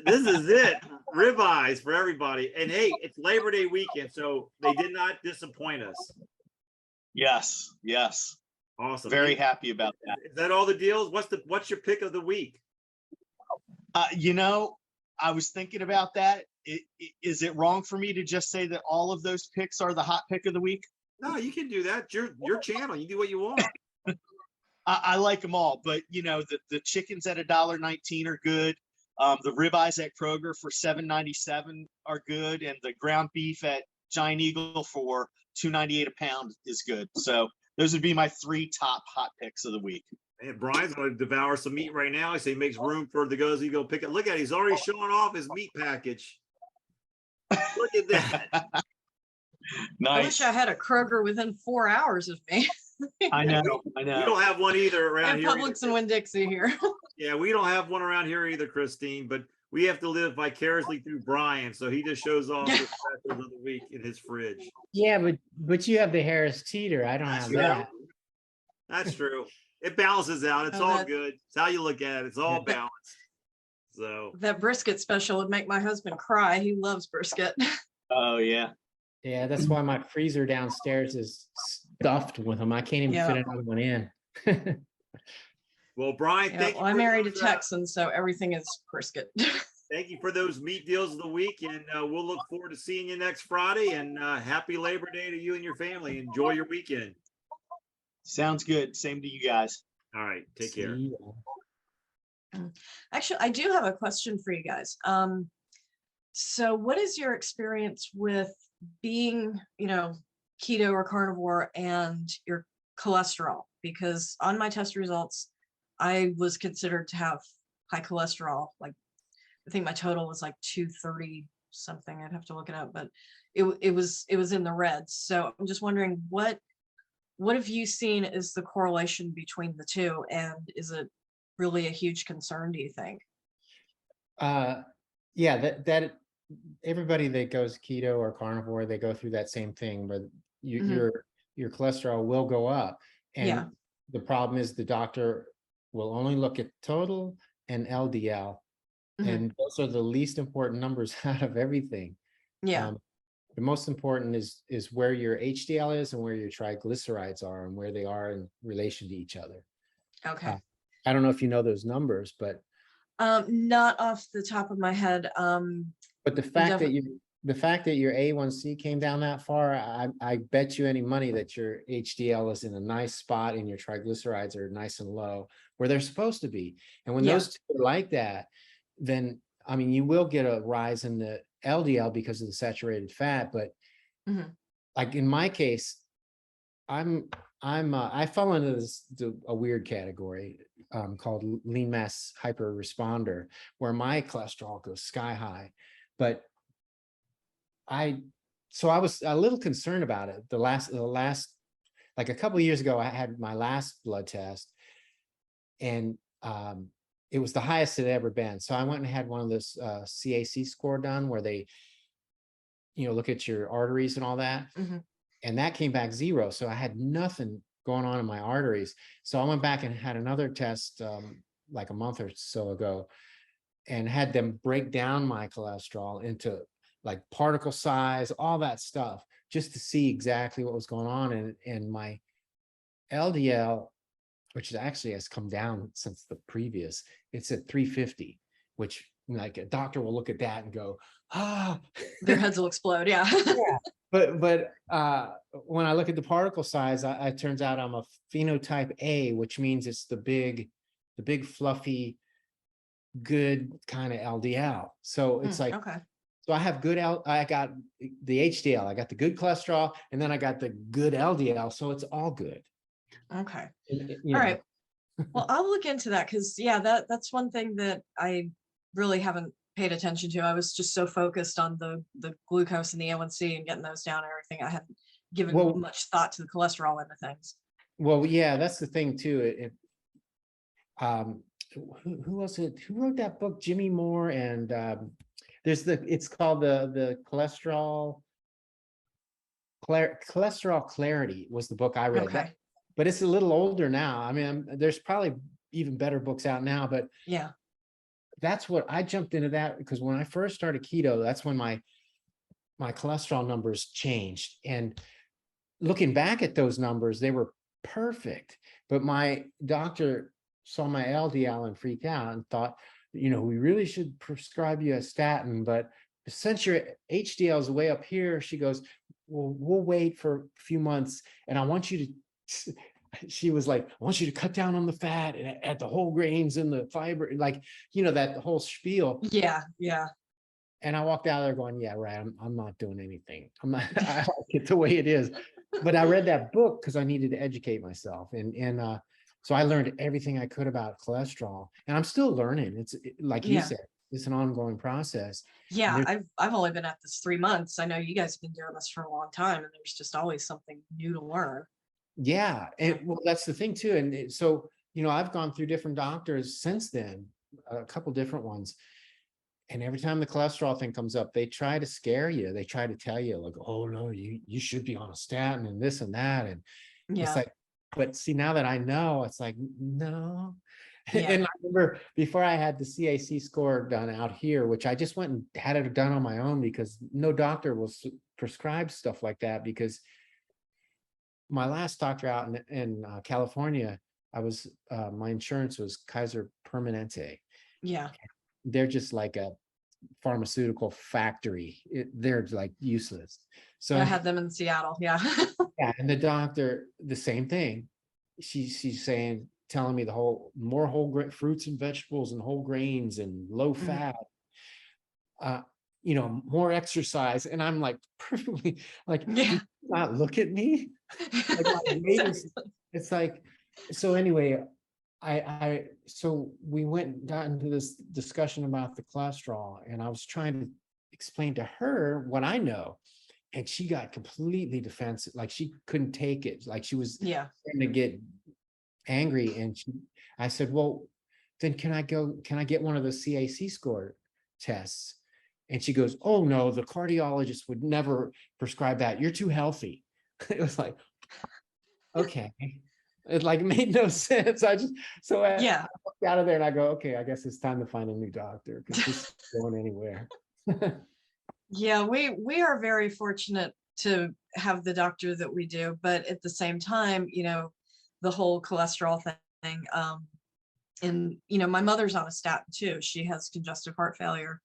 This is it. Ribeyes for everybody. And hey, it's Labor Day weekend, so they did not disappoint us. Yes. Awesome. Very happy about that. Is that all the deals? What's your pick of the week? I was thinking about that. Is it wrong for me to just say that all of those picks are the hot pick of the week? No, you can do that. Your channel. You do what you want. I like them all, but the chickens at $1.19 are good. The ribeyes at Kroger for $7.97 are good, and the ground beef at Giant Eagle for $2.98 a pound is good. So those would be my 3 top hot picks of the week. And Brian's going to devour some meat right now. He makes room for the goes. He go pick it. Look at it. He's already showing off his meat package. Look at that. Nice. I wish I had a Kroger within 4 hours of me. I know. We don't have one either around here. Publix and Winn-Dixie here. Yeah, we don't have one around here either, Christine. But we have to live vicariously through Brian, so he just shows off the specials of the week in his fridge. Yeah, but you have the Harris Teeter. I don't have that. That's true. It balances out. It's all good. It's how you look at it. It's all balanced. So that brisket special would make my husband cry. He loves brisket. Oh yeah. Yeah, that's why my freezer downstairs is stuffed with them. I can't even fit Yeah. another one in. Well, Brian, Yeah, thank you. well, I'm for married to those, Texans, so everything is brisket. thank you for those meat deals of the week, and we'll look forward to seeing you next Friday. And happy Labor Day to you and your family. Enjoy your weekend. Sounds good. Same to you guys. All right, take care. See ya. Actually, I do have a question for you guys. So what is your experience with being, keto or carnivore and your cholesterol? Because on my test results, I was considered to have high cholesterol. Like, I think my total was like 230 something. I'd have to look it up, but it was in the reds. So I'm just wondering, what have you seen as the correlation between the two, and is it really a huge concern, do you think? Yeah, that everybody that goes keto or carnivore, they go through that same thing, where your cholesterol will go up. And Yeah. the problem is the doctor will only look at total and LDL. And those are the least important numbers out of everything. Yeah. The most important is where your HDL is and where your triglycerides are and where they are in relation to each other. Okay. I don't know if you know those numbers, but Not off the top of my head. but the fact that your A1C came down that far, I bet you any money that your HDL is in a nice spot and your triglycerides are nice and low where they're supposed to be. And when those two are like that, then I mean, you will get a rise in the LDL because of the saturated fat. But like in my case, I fell into a weird category called lean mass hyperresponder, where my cholesterol goes sky high. But I was a little concerned about it. The last like a couple of years ago, I had my last blood test, and it was the highest it had ever been. So I went and had one of those CAC score done, where they, look at your arteries and all that. And that came back 0. So I had nothing going on in my arteries. So I went back and had another test like a month or so ago, and had them break down my cholesterol into like particle size, all that stuff, just to see exactly what was going on. And my LDL, which actually has come down since the previous, it's at 350, which like a doctor will look at that and go, Their heads will explode. Yeah. Yeah. But when I look at the particle size, it turns out I'm a phenotype A, which means it's the big fluffy, good kind of LDL. So it's like, okay. so I have I got the HDL, I got the good cholesterol, and then I got the good LDL. So it's all good. Okay. All right. Well, I'll look into that, because that's one thing that I really haven't paid attention to. I was just so focused on the glucose and the A1C and getting those down and everything. I hadn't given much thought to the cholesterol end of things. Well, yeah, that's the thing too. Who was it? Who wrote that book? Jimmy Moore, and it's called the cholesterol clarity was the book I read. Okay. But it's a little older now. I mean, there's probably even better books out now, but yeah, that's what I jumped into, that because when I first started keto, that's when my cholesterol numbers changed. And looking back at those numbers, they were perfect. But my doctor saw my LDL and freaked out and thought, we really should prescribe you a statin. But since your HDL is way up here, she goes, well, we'll wait for a few months. And I want you to, she was like, I want you to cut down on the fat and add the whole grains and the fiber, like, that whole spiel. Yeah. Yeah. And I walked out of there going, yeah, right. I'm not doing anything. I like it the way it is. But I read that book because I needed to educate myself. And so I learned everything I could about cholesterol, and I'm still learning. It's like you said, it's an ongoing process. Yeah. I've only been at this 3 months. I know you guys have been doing this for a long time, and there's just always something new to learn. Yeah. And well, that's the thing too. And so, I've gone through different doctors since then, a couple different ones. And every time the cholesterol thing comes up, they try to scare you. They try to tell you like, oh no, you should be on a statin and this and that. And it's like, but see, now that I know, it's like, no, Yeah. And I remember before I had the CAC score done out here, which I just went and had it done on my own because no doctor will prescribe stuff like that. Because my last doctor out in California, I was my insurance was Kaiser Permanente. Yeah. They're just like a pharmaceutical factory. They're like useless. So I had them in Seattle. Yeah. yeah, and the doctor, the same thing. She's saying, telling me more whole grain fruits and vegetables and whole grains and low Mhm. fat, more exercise. And I'm like, perfectly like, Yeah. do you not look at me? Like, my weight is, it's like, so anyway, so we got into this discussion about the cholesterol, and I was trying to explain to her what I know. And she got completely defensive. Like, she couldn't take it. Like, she was Yeah. starting to get angry. And I said, well, then can I get one of the CAC score tests? And she goes, oh no, the cardiologist would never prescribe that. You're too healthy. It was like, okay. It like made no sense. I walked out of there and I go, okay, I guess it's time to find a new doctor because this isn't going anywhere. Yeah, we are very fortunate to have the doctor that we do, but at the same time, the whole cholesterol thing, and my mother's on a statin too. She has congestive heart failure,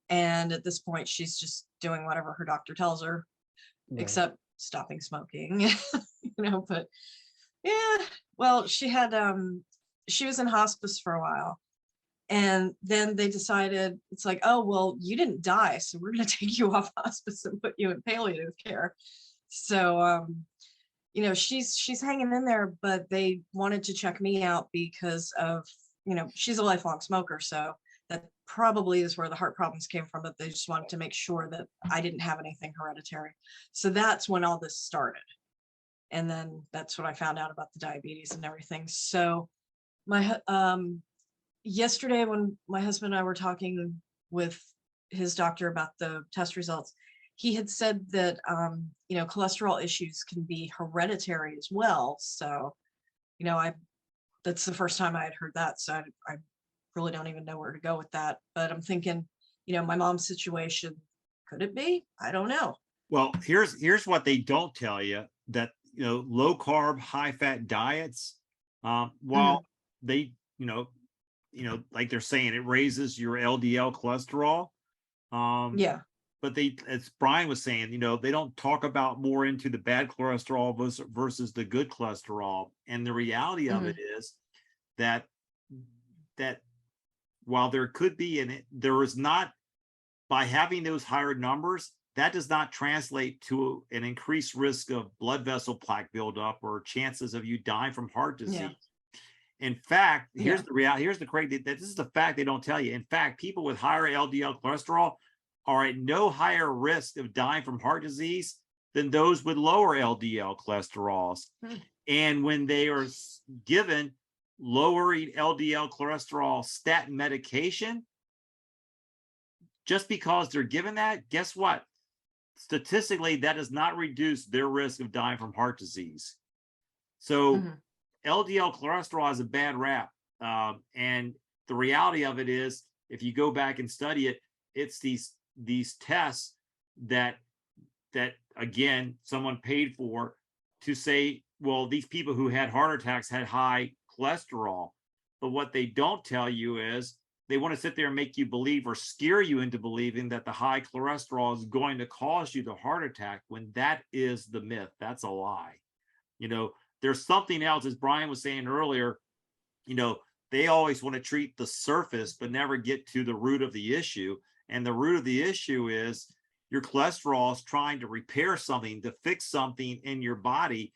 and at this point she's just doing whatever her doctor tells her, Right. except stopping smoking. But yeah, well, she was in hospice for a while. And then they decided, it's like, oh, well, you didn't die, so we're going to take you off hospice and put you in palliative care. So, she's hanging in there, but they wanted to check me out because of, she's a lifelong smoker. So that probably is where the heart problems came from, but they just wanted to make sure that I didn't have anything hereditary. So that's when all this started. And then that's when I found out about the diabetes and everything. So yesterday when my husband and I were talking with his doctor about the test results, he had said that, cholesterol issues can be hereditary as well. So, that's the first time I had heard that. So I really don't even know where to go with that. But I'm thinking, my mom's situation, could it be? I don't know. Well, here's what they don't tell you, that, low carb, high fat diets, while they, like they're saying, it raises your LDL cholesterol. Yeah. But as Brian was saying, they don't talk about more into the bad cholesterol versus the good cholesterol. And the reality of it is that while there could be there is not, by having those higher numbers, that does not translate to an increased risk of blood vessel plaque buildup or chances of you dying from heart disease. Yeah. In fact, here's the reality. Here's the crazy. This is the fact they don't tell you. In fact, people with higher LDL cholesterol are at no higher risk of dying from heart disease than those with lower LDL cholesterols. And when they are given lowering LDL cholesterol statin medication, just because they're given that, guess what? Statistically, that does not reduce their risk of dying from heart disease. So LDL cholesterol is a bad rap. And the reality of it is, if you go back and study it, it's these tests that again, someone paid for to say, well, these people who had heart attacks had high cholesterol. But what they don't tell you is they want to sit there and make you believe or scare you into believing that the high cholesterol is going to cause you the heart attack, when that is the myth. That's a lie. There's something else, as Brian was saying earlier, they always want to treat the surface, but never get to the root of the issue. And the root of the issue is your cholesterol is trying to repair something, to fix something in your body.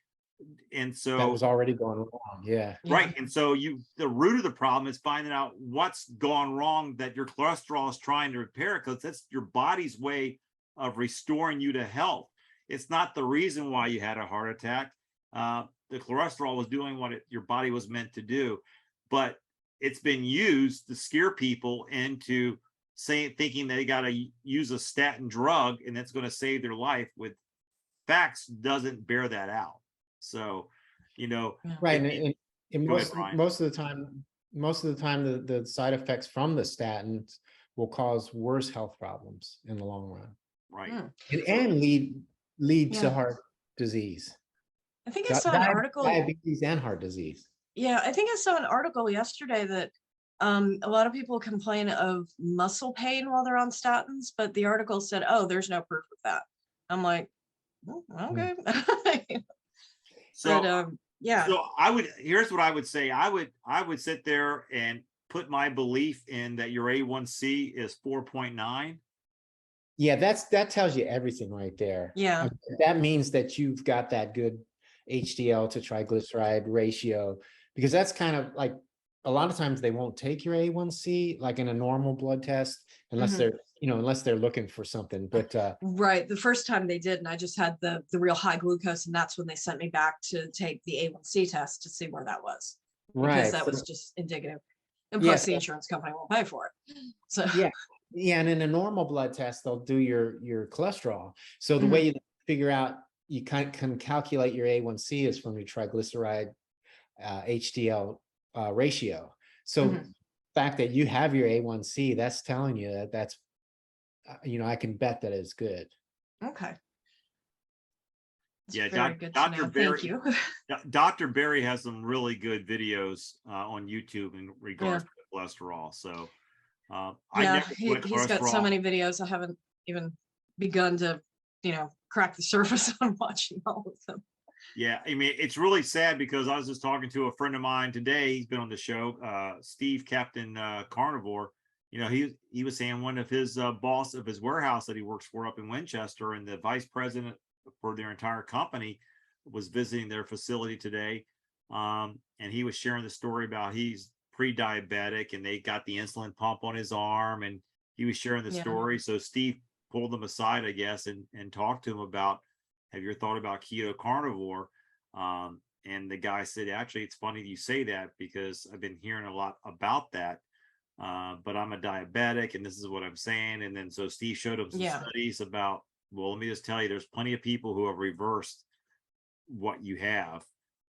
And so that was already going wrong. Yeah. Right. And so the root of the problem is finding out what's gone wrong that your cholesterol is trying to repair, because that's your body's way of restoring you to health. It's not the reason why you had a heart attack. The cholesterol was doing what your body was meant to do, but it's been used to scare people into thinking they got to use a statin drug and it's going to save their life. With facts doesn't bear that out. So, right. And most of the time, most of the time, the side effects from the statins will cause worse health problems in the long run, Right. and lead to Yeah. heart disease, I think I saw an article. diabetes and heart disease. Yeah, I think I saw an article yesterday that a lot of people complain of muscle pain while they're on statins, but the article said, oh, there's no proof of that. I'm like, oh, okay. So, But yeah. so here's what I would say. I would sit there and put my belief in that your A1C is 4.9. Yeah, that tells you everything right there. Yeah. That means that you've got that good HDL to triglyceride ratio, because that's kind of like, a lot of times they won't take your A1C like in a normal blood test unless they're looking for something. But right, the first time they did, and I just had the real high glucose, and that's when they sent me back to take the A1C test to see where that was, because that was just indicative, and plus the insurance company won't pay for it. So yeah, and in a normal blood test they'll do your cholesterol. So the way you figure out, you can calculate your A1C is from your triglyceride HDL ratio. So the fact that you have your A1C, that's telling you that's I can bet that it's good. Okay. Yeah, Dr. Barry. Thank you. Dr. Barry has some really good videos on YouTube in regards to cholesterol. So he's got so many videos. I haven't even begun to, crack the surface on watching all of them. Yeah, I mean, it's really sad because I was just talking to a friend of mine today. He's been on the show, Steve, Captain Carnivore. He was saying one of his boss of his warehouse that he works for up in Winchester, and the vice president for their entire company was visiting their facility today. And he was sharing the story about he's pre-diabetic and they got the insulin pump on his arm, and he was sharing the story. So Steve pulled him aside, I guess, and talked to him about, have you thought about keto carnivore? And the guy said, actually, it's funny you say that because I've been hearing a lot about that. But I'm a diabetic and this is what I'm saying. And then so Steve showed him some studies about, well, let me just tell you, there's plenty of people who have reversed what you have.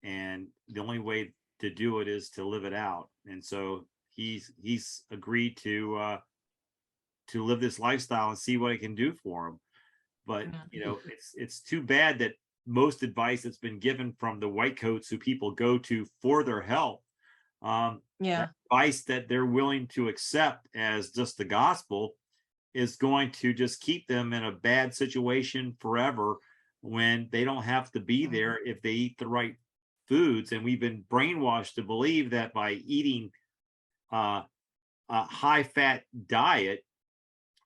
And the only way to do it is to live it out. And so he's agreed to live this lifestyle and see what it can do for him. But it's too bad that most advice that's been given from the white coats who people go to for their health, advice that they're willing to accept as just the gospel, is going to just keep them in a bad situation forever when they don't have to be there if they eat the right foods. And we've been brainwashed to believe that by eating a high fat diet,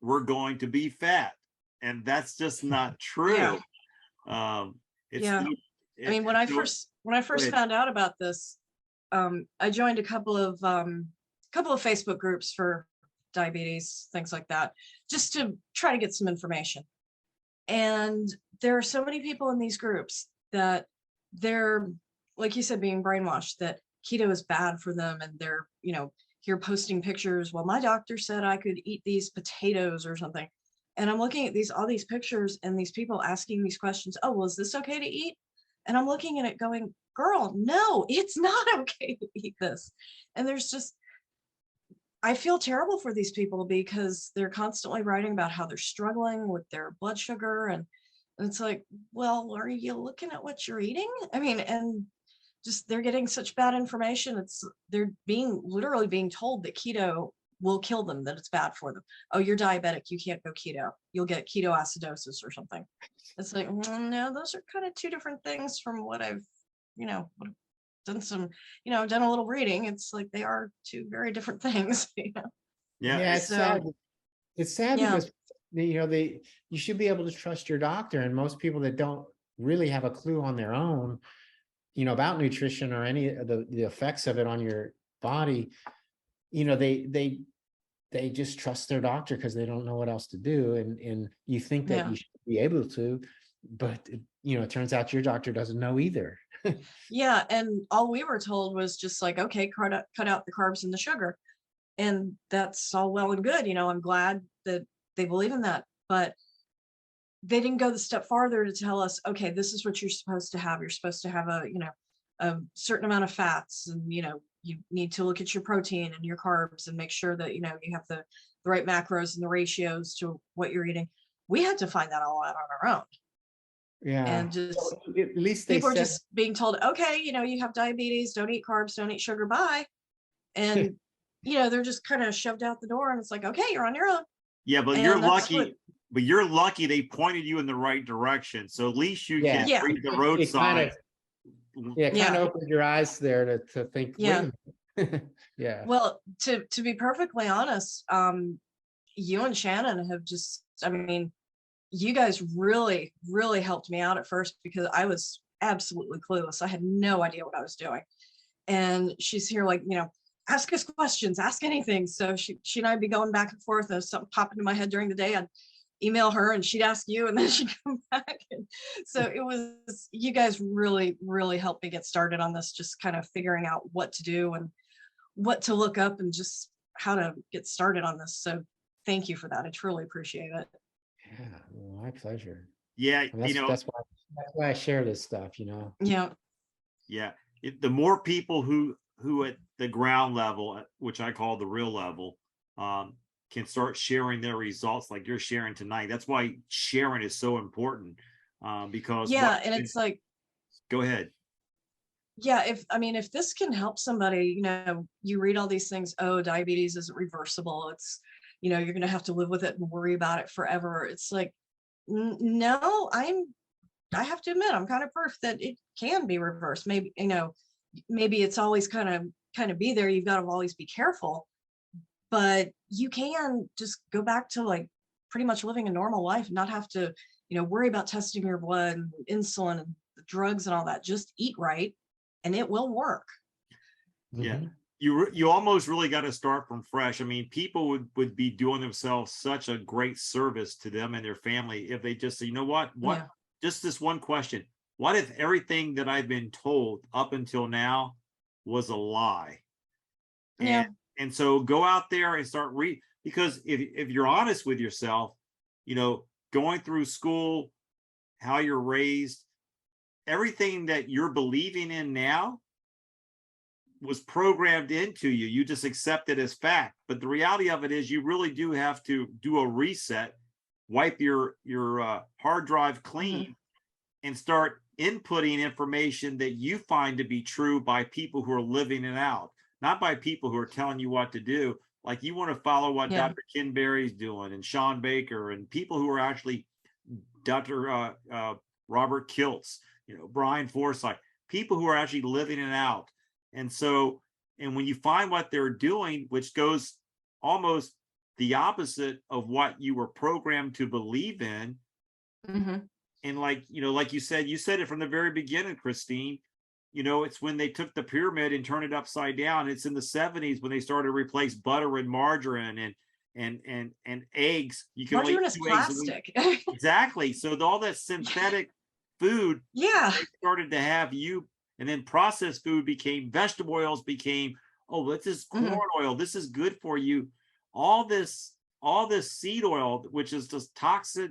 we're going to be fat. And that's just not true. I mean, when I first found out about this, I joined a couple of Facebook groups for diabetes, things like that, just to try to get some information. And there are so many people in these groups that they're, like you said, being brainwashed that keto is bad for them, and they're, here posting pictures. Well, my doctor said I could eat these potatoes or something. And I'm looking at all these pictures and these people asking these questions. Oh, well, is this okay to eat? And I'm looking at it going, girl, no, it's not okay to eat this. And I feel terrible for these people because they're constantly writing about how they're struggling with their blood sugar. And it's like, well, are you looking at what you're eating? I mean, and just, they're getting such bad information. They're literally being told that keto will kill them, that it's bad for them. Oh, you're diabetic, you can't go keto. You'll get ketoacidosis or something. It's like, no, those are kind of two different things from what I've, done some, I've done a little reading. It's like they are two very different things. Yeah, it's sad. It's sad because you should be able to trust your doctor, and most people that don't really have a clue on their own, about nutrition or any of the effects of it on your body, they just trust their doctor because they don't know what else to do. And you think that you should be able to, but it turns out your doctor doesn't know either. Yeah. And all we were told was just like, okay, cut out the carbs and the sugar. And that's all well and good. I'm glad that they believe in that, but they didn't go the step farther to tell us, okay, this is what you're supposed to have. You're supposed to have a certain amount of fats and, you need to look at your protein and your carbs and make sure that, you know, you have the right macros and the ratios to what you're eating. We had to find that all out on our own. Yeah. And just At least they people are said, just being told, okay, you know, you have diabetes, don't eat carbs, don't eat sugar, bye. And, you know, they're just kind of shoved out the door, and it's like, okay, you're on your own. Yeah, but And you're that's lucky. But you're lucky they pointed you in the right direction. So at least you Yeah. can Yeah. read the It road kind signs. yeah, kind Yeah. of opened your eyes there to think, Yeah. wait a minute. Yeah. Well, to be perfectly honest, you and Shannon have just, I mean, you guys really, really helped me out at first, because I was absolutely clueless. I had no idea what I was doing. And she's here like, you know, ask us questions, ask anything. So she and I'd be going back and forth, and if something popped into my head during the day, I'd email her and she'd ask you, and then she'd come back. And so it was, you guys really, really helped me get started on this, just kind of figuring out what to do and what to look up and just how to get started on this. So thank you for that. I truly appreciate it. Yeah, well, my pleasure. Yeah, And that's, you know, that's why I share this stuff, you know. Yeah. yeah. The more people who at the ground level, which I call the real level, can start sharing their results like you're sharing tonight. That's why sharing is so important. Because Yeah, and it's like, go ahead. yeah, if this can help somebody, you know, you read all these things, oh, diabetes isn't reversible. It's, you know, you're going to have to live with it and worry about it forever. It's like, no, I have to admit, I'm kind of proof that it can be reversed. Maybe, you know, maybe it's always kind of be there. You've got to always be careful, but you can just go back to like pretty much living a normal life and not have to, you know, worry about testing your blood and insulin and the drugs and all that. Just eat right and it will work. Yeah. Mhm. You almost really got to start from fresh. I mean, people would be doing themselves such a great service to them and their family if they just say, you know what, Yeah. just this one question. What if everything that I've been told up until now was a lie? Yeah. And so go out there and start because if you're honest with yourself, you know, going through school, how you're raised, everything that you're believing in now was programmed into you. You just accept it as fact. But the reality of it is you really do have to do a reset, wipe your hard drive clean, and start inputting information that you find to be true by people who are living it out, not by people who are telling you what to do. Like you want to follow what Yeah. Dr. Ken Berry's doing and Sean Baker and people who are actually Dr. Robert Kiltz, you know, Brian Forsythe, people who are actually living it out. And so, and when you find what they're doing, which goes almost the opposite of what you were programmed to believe in, and like, you know, like you said it from the very beginning, Christine, you know, it's when they took the pyramid and turned it upside down. It's in the 70s when they started to replace butter and margarine and eggs. You can only Margarine eat is 2 eggs a week. plastic. Exactly. So all that synthetic food, Yeah. they started to have you, and then processed food became, vegetable oils became, oh, this is corn oil. This is good for you. All this seed oil, which is just toxic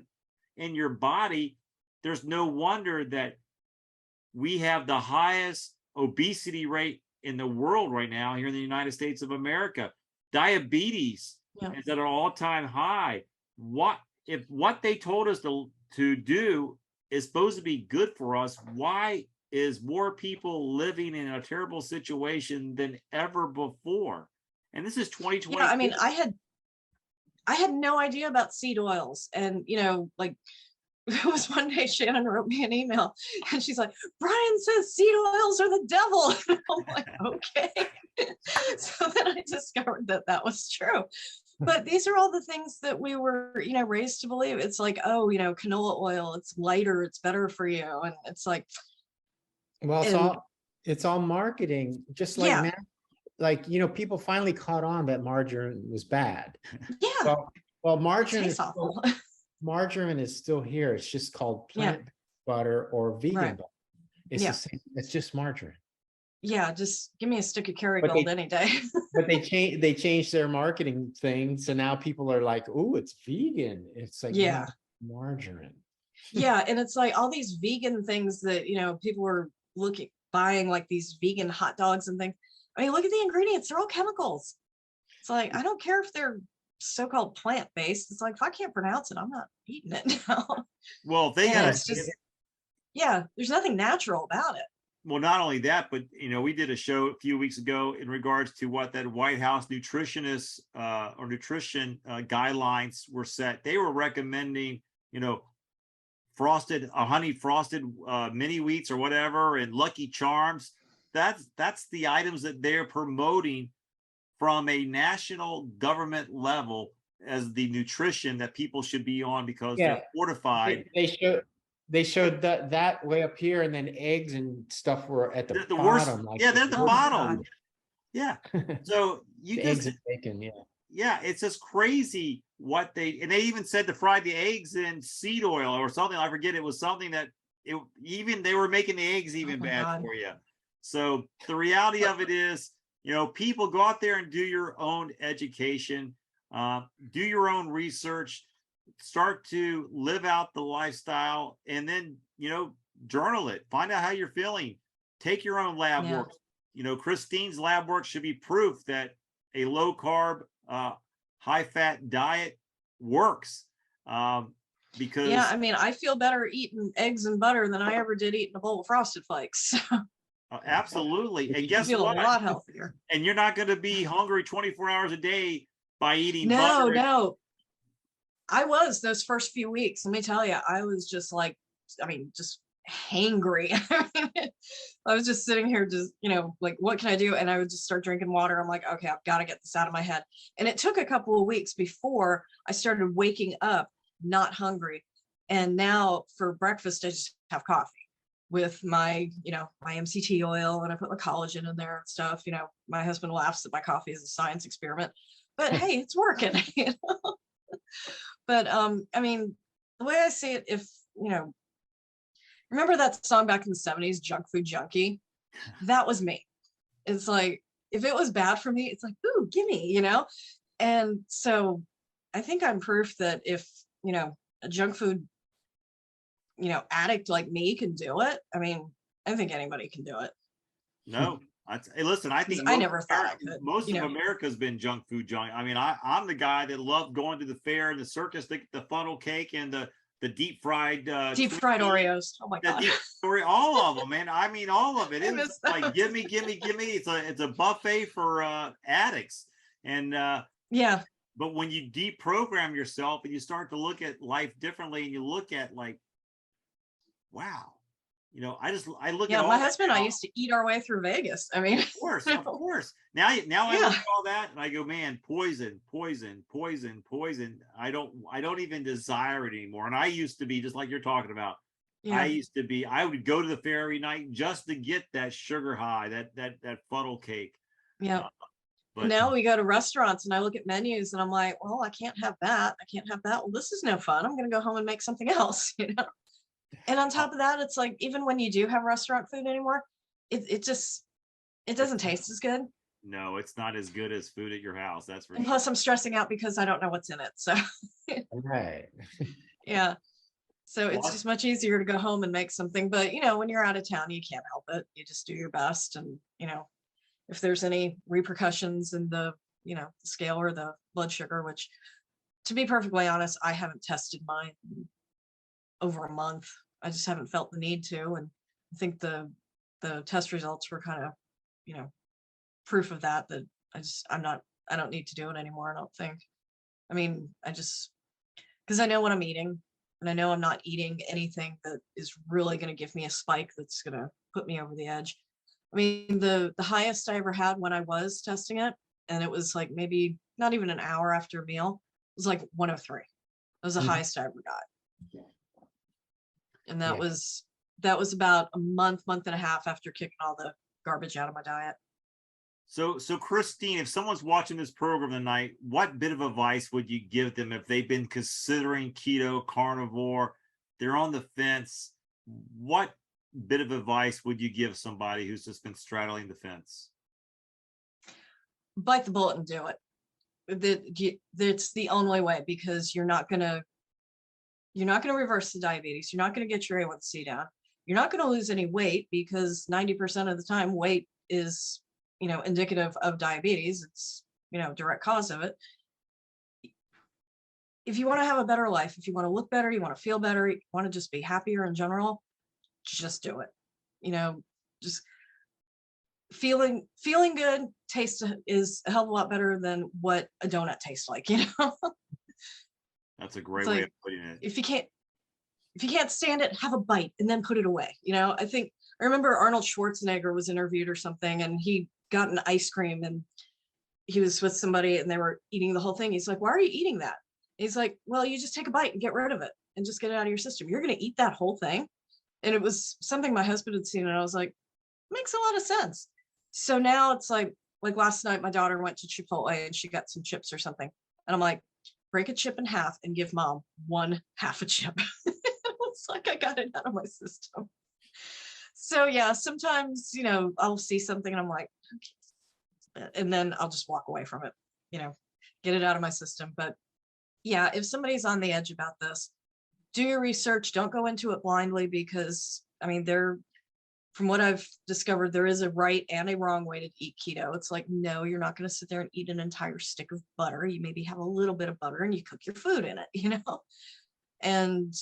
in your body. There's no wonder that we have the highest obesity rate in the world right now here in the United States of America. Diabetes is at an all-time high. What they told us to do is supposed to be good for us? Why is more people living in a terrible situation than ever before? And this is 2020. Yeah, I mean, I had no idea about seed oils, and you know, like it was one day Shannon wrote me an email and she's like, Brian says seed oils are the devil. And I'm like, okay. So then I discovered that was true. But these are all the things that we were, you know, raised to believe. It's like, oh, you know, canola oil, it's lighter, it's better for you. And it's like, well, it's all marketing, just like Yeah. now, like, you know, people finally caught on that margarine was bad. yeah, Well, it margarine tastes is awful. margarine is still here. It's just called Yeah. plant butter or vegan Right. butter. It's Yeah. the same. It's just margarine. Yeah, just give me a stick of But Kerrygold they- any day. But they changed their marketing thing, so now people are like, "Oh, it's vegan." It's like, Yeah. no, margarine. Yeah, and it's like all these vegan things that, you know, people were buying like these vegan hot dogs and things. I mean, look at the ingredients. They're all chemicals. It's like, I don't care if they're so-called plant-based. It's like, if I can't pronounce it, I'm not eating it now. Well, if they And had it's just, yeah, there's nothing natural about it. well, not only that, but we did a show a few weeks ago in regards to what that White House nutritionist or nutrition guidelines were set. They were recommending, frosted, honey frosted mini wheats or whatever, and Lucky Charms. That's the items that they're promoting from a national government level as the nutrition that people should be on because they're fortified. They showed that way up here, and then eggs and stuff were at the bottom. Worst, like they're at the bottom. God. Yeah. So you eggs and bacon, yeah, it's just crazy what they even said to fry the eggs in seed oil or something. I forget, it was something that they were making the eggs even bad God. for you. So the reality of it is, people go out there and do your own education, do your own research, start to live out the lifestyle, and then, journal it, find out how you're feeling, take your own lab work. Christine's lab work should be proof that a low carb, high fat diet works. Because yeah, I mean, I feel better eating eggs and butter than I ever did eating a bowl of Frosted Flakes. absolutely. And guess I feel what? a lot healthier. And you're not going to be hungry 24 hours a day by eating No, butter. no. I was those first few weeks. Let me tell you, I was just like, just hangry. I was just sitting here, just, like, what can I do? And I would just start drinking water. I'm like, okay, I've got to get this out of my head. And it took a couple of weeks before I started waking up not hungry. And now for breakfast, I just have coffee with my, my MCT oil, and I put my collagen in there and stuff. My husband laughs that my coffee is a science experiment, but hey, it's working. But the way I see it, if remember that song back in the 70s, Junk Food Junkie? That was me. It's like, if it was bad for me, it's like, ooh, gimme, And so I think I'm proof that if, a junk food, addict like me can do it. I think anybody can do it. No. Hey, listen, I think I never thought I could. Most of America's been junk food junkie. I'm the guy that loved going to the fair and the circus to get the funnel cake and the deep fried Oreos. Oh my God. All of them, man. All of it. It's like give me. It's a buffet for addicts. And yeah. But when you deprogram yourself and you start to look at life differently, and you look at like, wow. I look at my husband and I used to eat our way through Vegas. Of course. Now I look at all that and I go, man, poison. I don't even desire it anymore. And I used to be just like you're talking about. Yeah. I would go to the fair every night just to get that sugar high, that funnel cake. Yeah. But now we go to restaurants and I look at menus and I'm like, well, I can't have that. Well, this is no fun. I'm going to go home and make something else, And on top of that, it's like, even when you do have restaurant food anymore, it doesn't taste as good. No, it's not as good as food at your house. That's for sure. Plus I'm stressing out because I don't know what's in it. So right. Yeah. So it's just much easier to go home and make something. But, when you're out of town, you can't help it. You just do your best. And, if there's any repercussions in the, the scale or the blood sugar, which, to be perfectly honest, I haven't tested mine in over a month. I just haven't felt the need to. And I think the test results were kind of, proof of that I don't need to do it anymore. I don't think. Because I know what I'm eating, and I know I'm not eating anything that is really going to give me a spike that's going to put me over the edge. The highest I ever had when I was testing it, and it was like maybe not even an hour after a meal, was like 103. That was the highest I ever got. And that was about a month and a half after kicking all the garbage out of my diet. So Christine, if someone's watching this program tonight, what bit of advice would you give them if they've been considering keto, carnivore, they're on the fence? What bit of advice would you give somebody who's just been straddling the fence? Bite the bullet and do it. It's the only way, because you're not going to reverse the diabetes. You're not going to get your A1C down. You're not going to lose any weight, because 90% of the time weight is indicative of diabetes. It's, direct cause of it. If you want to have a better life, if you want to look better, you want to feel better, you want to just be happier in general, just do it. Just feeling good is a hell of a lot better than what a donut tastes like, That's a great It's way like, of putting it. if you can't stand it, have a bite and then put it away. I remember Arnold Schwarzenegger was interviewed or something, and he got an ice cream and he was with somebody and they were eating the whole thing. He's like, why are you eating that? He's like, well, you just take a bite and get rid of it and just get it out of your system. You're going to eat that whole thing. And it was something my husband had seen, and I was like, makes a lot of sense. So now it's like last night, my daughter went to Chipotle and she got some chips or something. And I'm like, break a chip in half and give mom one half a chip. It's like, I got it out of my system. So yeah, sometimes, I'll see something and I'm like, okay. And then I'll just walk away from it, get it out of my system. But yeah, if somebody's on the edge about this, do your research. Don't go into it blindly, because from what I've discovered, there is a right and a wrong way to eat keto. It's like, no, you're not going to sit there and eat an entire stick of butter. You maybe have a little bit of butter and you cook your food in it, and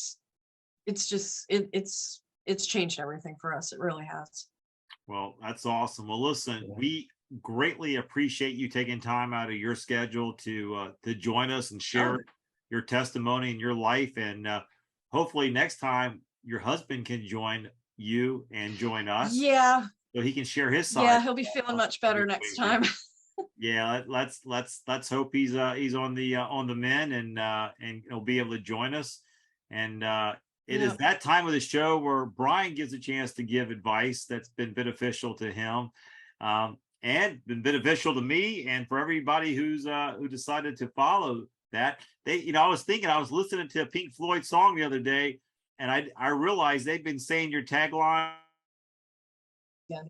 it's just, it's changed everything for us. It really has. Well, that's awesome. Well, listen, we greatly appreciate you taking time out of your schedule to join us and share your testimony and your life. And hopefully next time your husband can join you and join us. Yeah. So he can share his side. Yeah, he'll be feeling much better next time. Yeah, let's hope he's on the mend and he'll be able to join us. And it is that time of the show where Brian gives a chance to give advice that's been beneficial to him, and been beneficial to me and for everybody who decided to follow that. I was listening to a Pink Floyd song the other day, and I realized they've been saying your tagline. Yeah.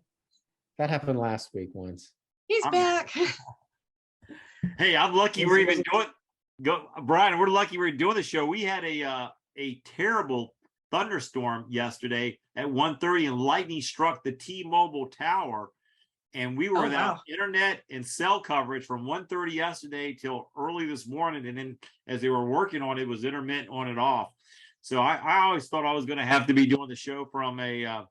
That happened last week once. He's back. Hey, I'm lucky we're even doing. Brian, we're lucky we're doing the show. We had a terrible thunderstorm yesterday at 1:30, and lightning struck the T-Mobile tower, and we were without internet and cell coverage from 1:30 yesterday till early this morning. And then as they were working on it, it was intermittent on and off. So I always thought I was going to have to be doing the show from a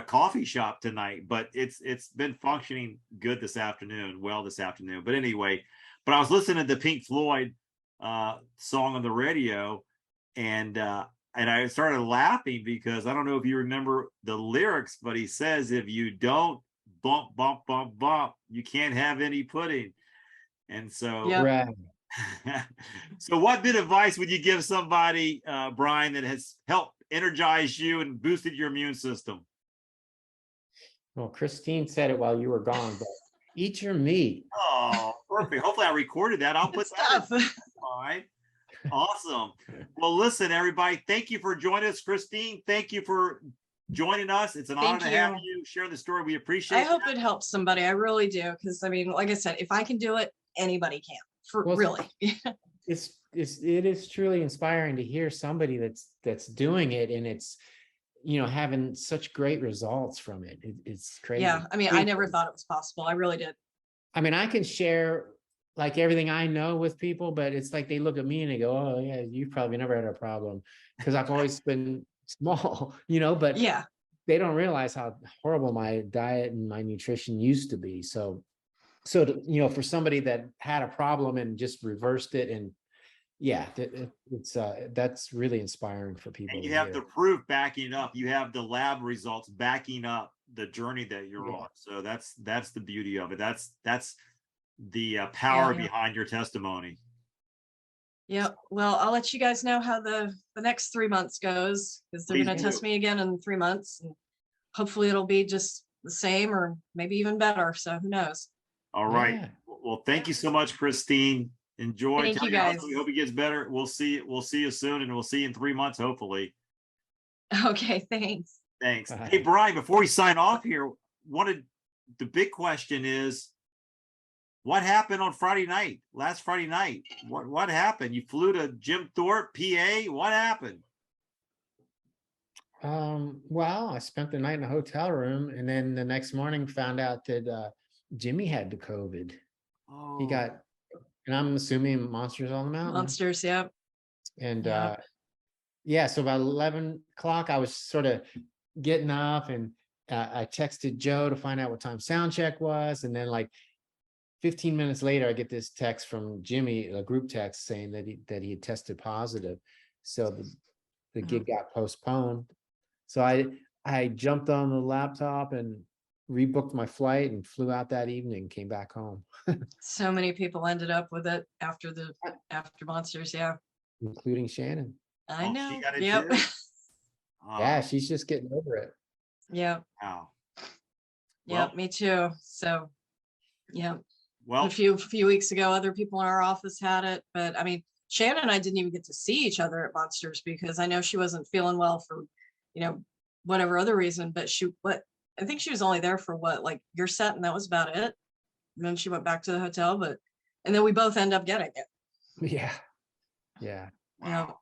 coffee shop tonight, but it's been functioning good this afternoon. But anyway, I was listening to the Pink Floyd song on the radio, and I started laughing because I don't know if you remember the lyrics, but he says, if you don't bump, bump, bump, bump, you can't have any pudding. And so, Right. So what bit of advice would you give somebody, Brian, that has helped energize you and boosted your immune system? Well, Christine said it while you were gone, but eat your meat. Oh, perfect. Hopefully I recorded that. I'll put that in. All right. Awesome. Well, listen, everybody, thank you for joining us. Christine, thank you for joining us. It's an honor to have you sharing the story. We appreciate it. I hope it helps somebody. I really do. Because like I said, if I can do it, anybody can. Really. It is truly inspiring to hear somebody that's doing it, and it's having such great results from it. It's crazy. Yeah. I never thought it was possible. I really did. I can share like everything I know with people, but it's like they look at me and they go, oh yeah, you've probably never had a problem, because I've always been small, but yeah, they don't realize how horrible my diet and my nutrition used to be. So for somebody that had a problem and just reversed it, and it's that's really inspiring for people. And you have the proof backing up. You have the lab results backing up the journey that you're on. So that's the beauty of it. That's the power behind your testimony. Yep. Well, I'll let you guys know how the next 3 months goes, because they're going to test me again in 3 months, and hopefully it'll be just the same or maybe even better. So who knows? All right. Yeah. Well, thank you so much, Christine. Enjoy. Thank you guys. We hope it gets better. We'll see you soon, and we'll see you in 3 months, hopefully. Okay. Thanks. Thanks. Hey, Brian, before we sign off here, the big question is, what happened on last Friday night? What happened? You flew to Jim Thorpe, PA. What happened? Well, I spent the night in a hotel room, and then the next morning found out that Jimmy had the COVID. Oh, He got, and I'm assuming Monsters on the Mountain. Monsters, yep. And Yep. yeah, so about 11 o'clock, I was sort of getting up, and I texted Joe to find out what time sound check was, and then like 15 minutes later, I get this text from Jimmy, a group text saying that he had tested positive. So the gig got postponed. So I jumped on the laptop and rebooked my flight and flew out that evening, came back home, So many people ended up with it after Monsters. Yeah, including Shannon. I oh, know. she got it Yep. too? Yeah, she's just getting over it. Yep. Wow. Yep. Well- Me too. So, yeah. Well, A few weeks ago, other people in our office had it, but I mean, Shannon and I didn't even get to see each other at Monsters because I know she wasn't feeling well for, whatever other reason. But I think she was only there for like your set, and that was about it. And then she went back to the hotel, and then we both end up getting it. Yeah. Yeah. wow.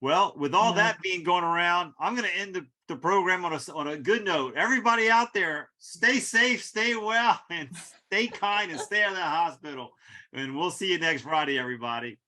Well, with all Yeah. that being going around, I'm going to end the program on a good note. Everybody out there, stay safe, stay well, and stay kind, and stay out of the hospital. And we'll see you next Friday, everybody.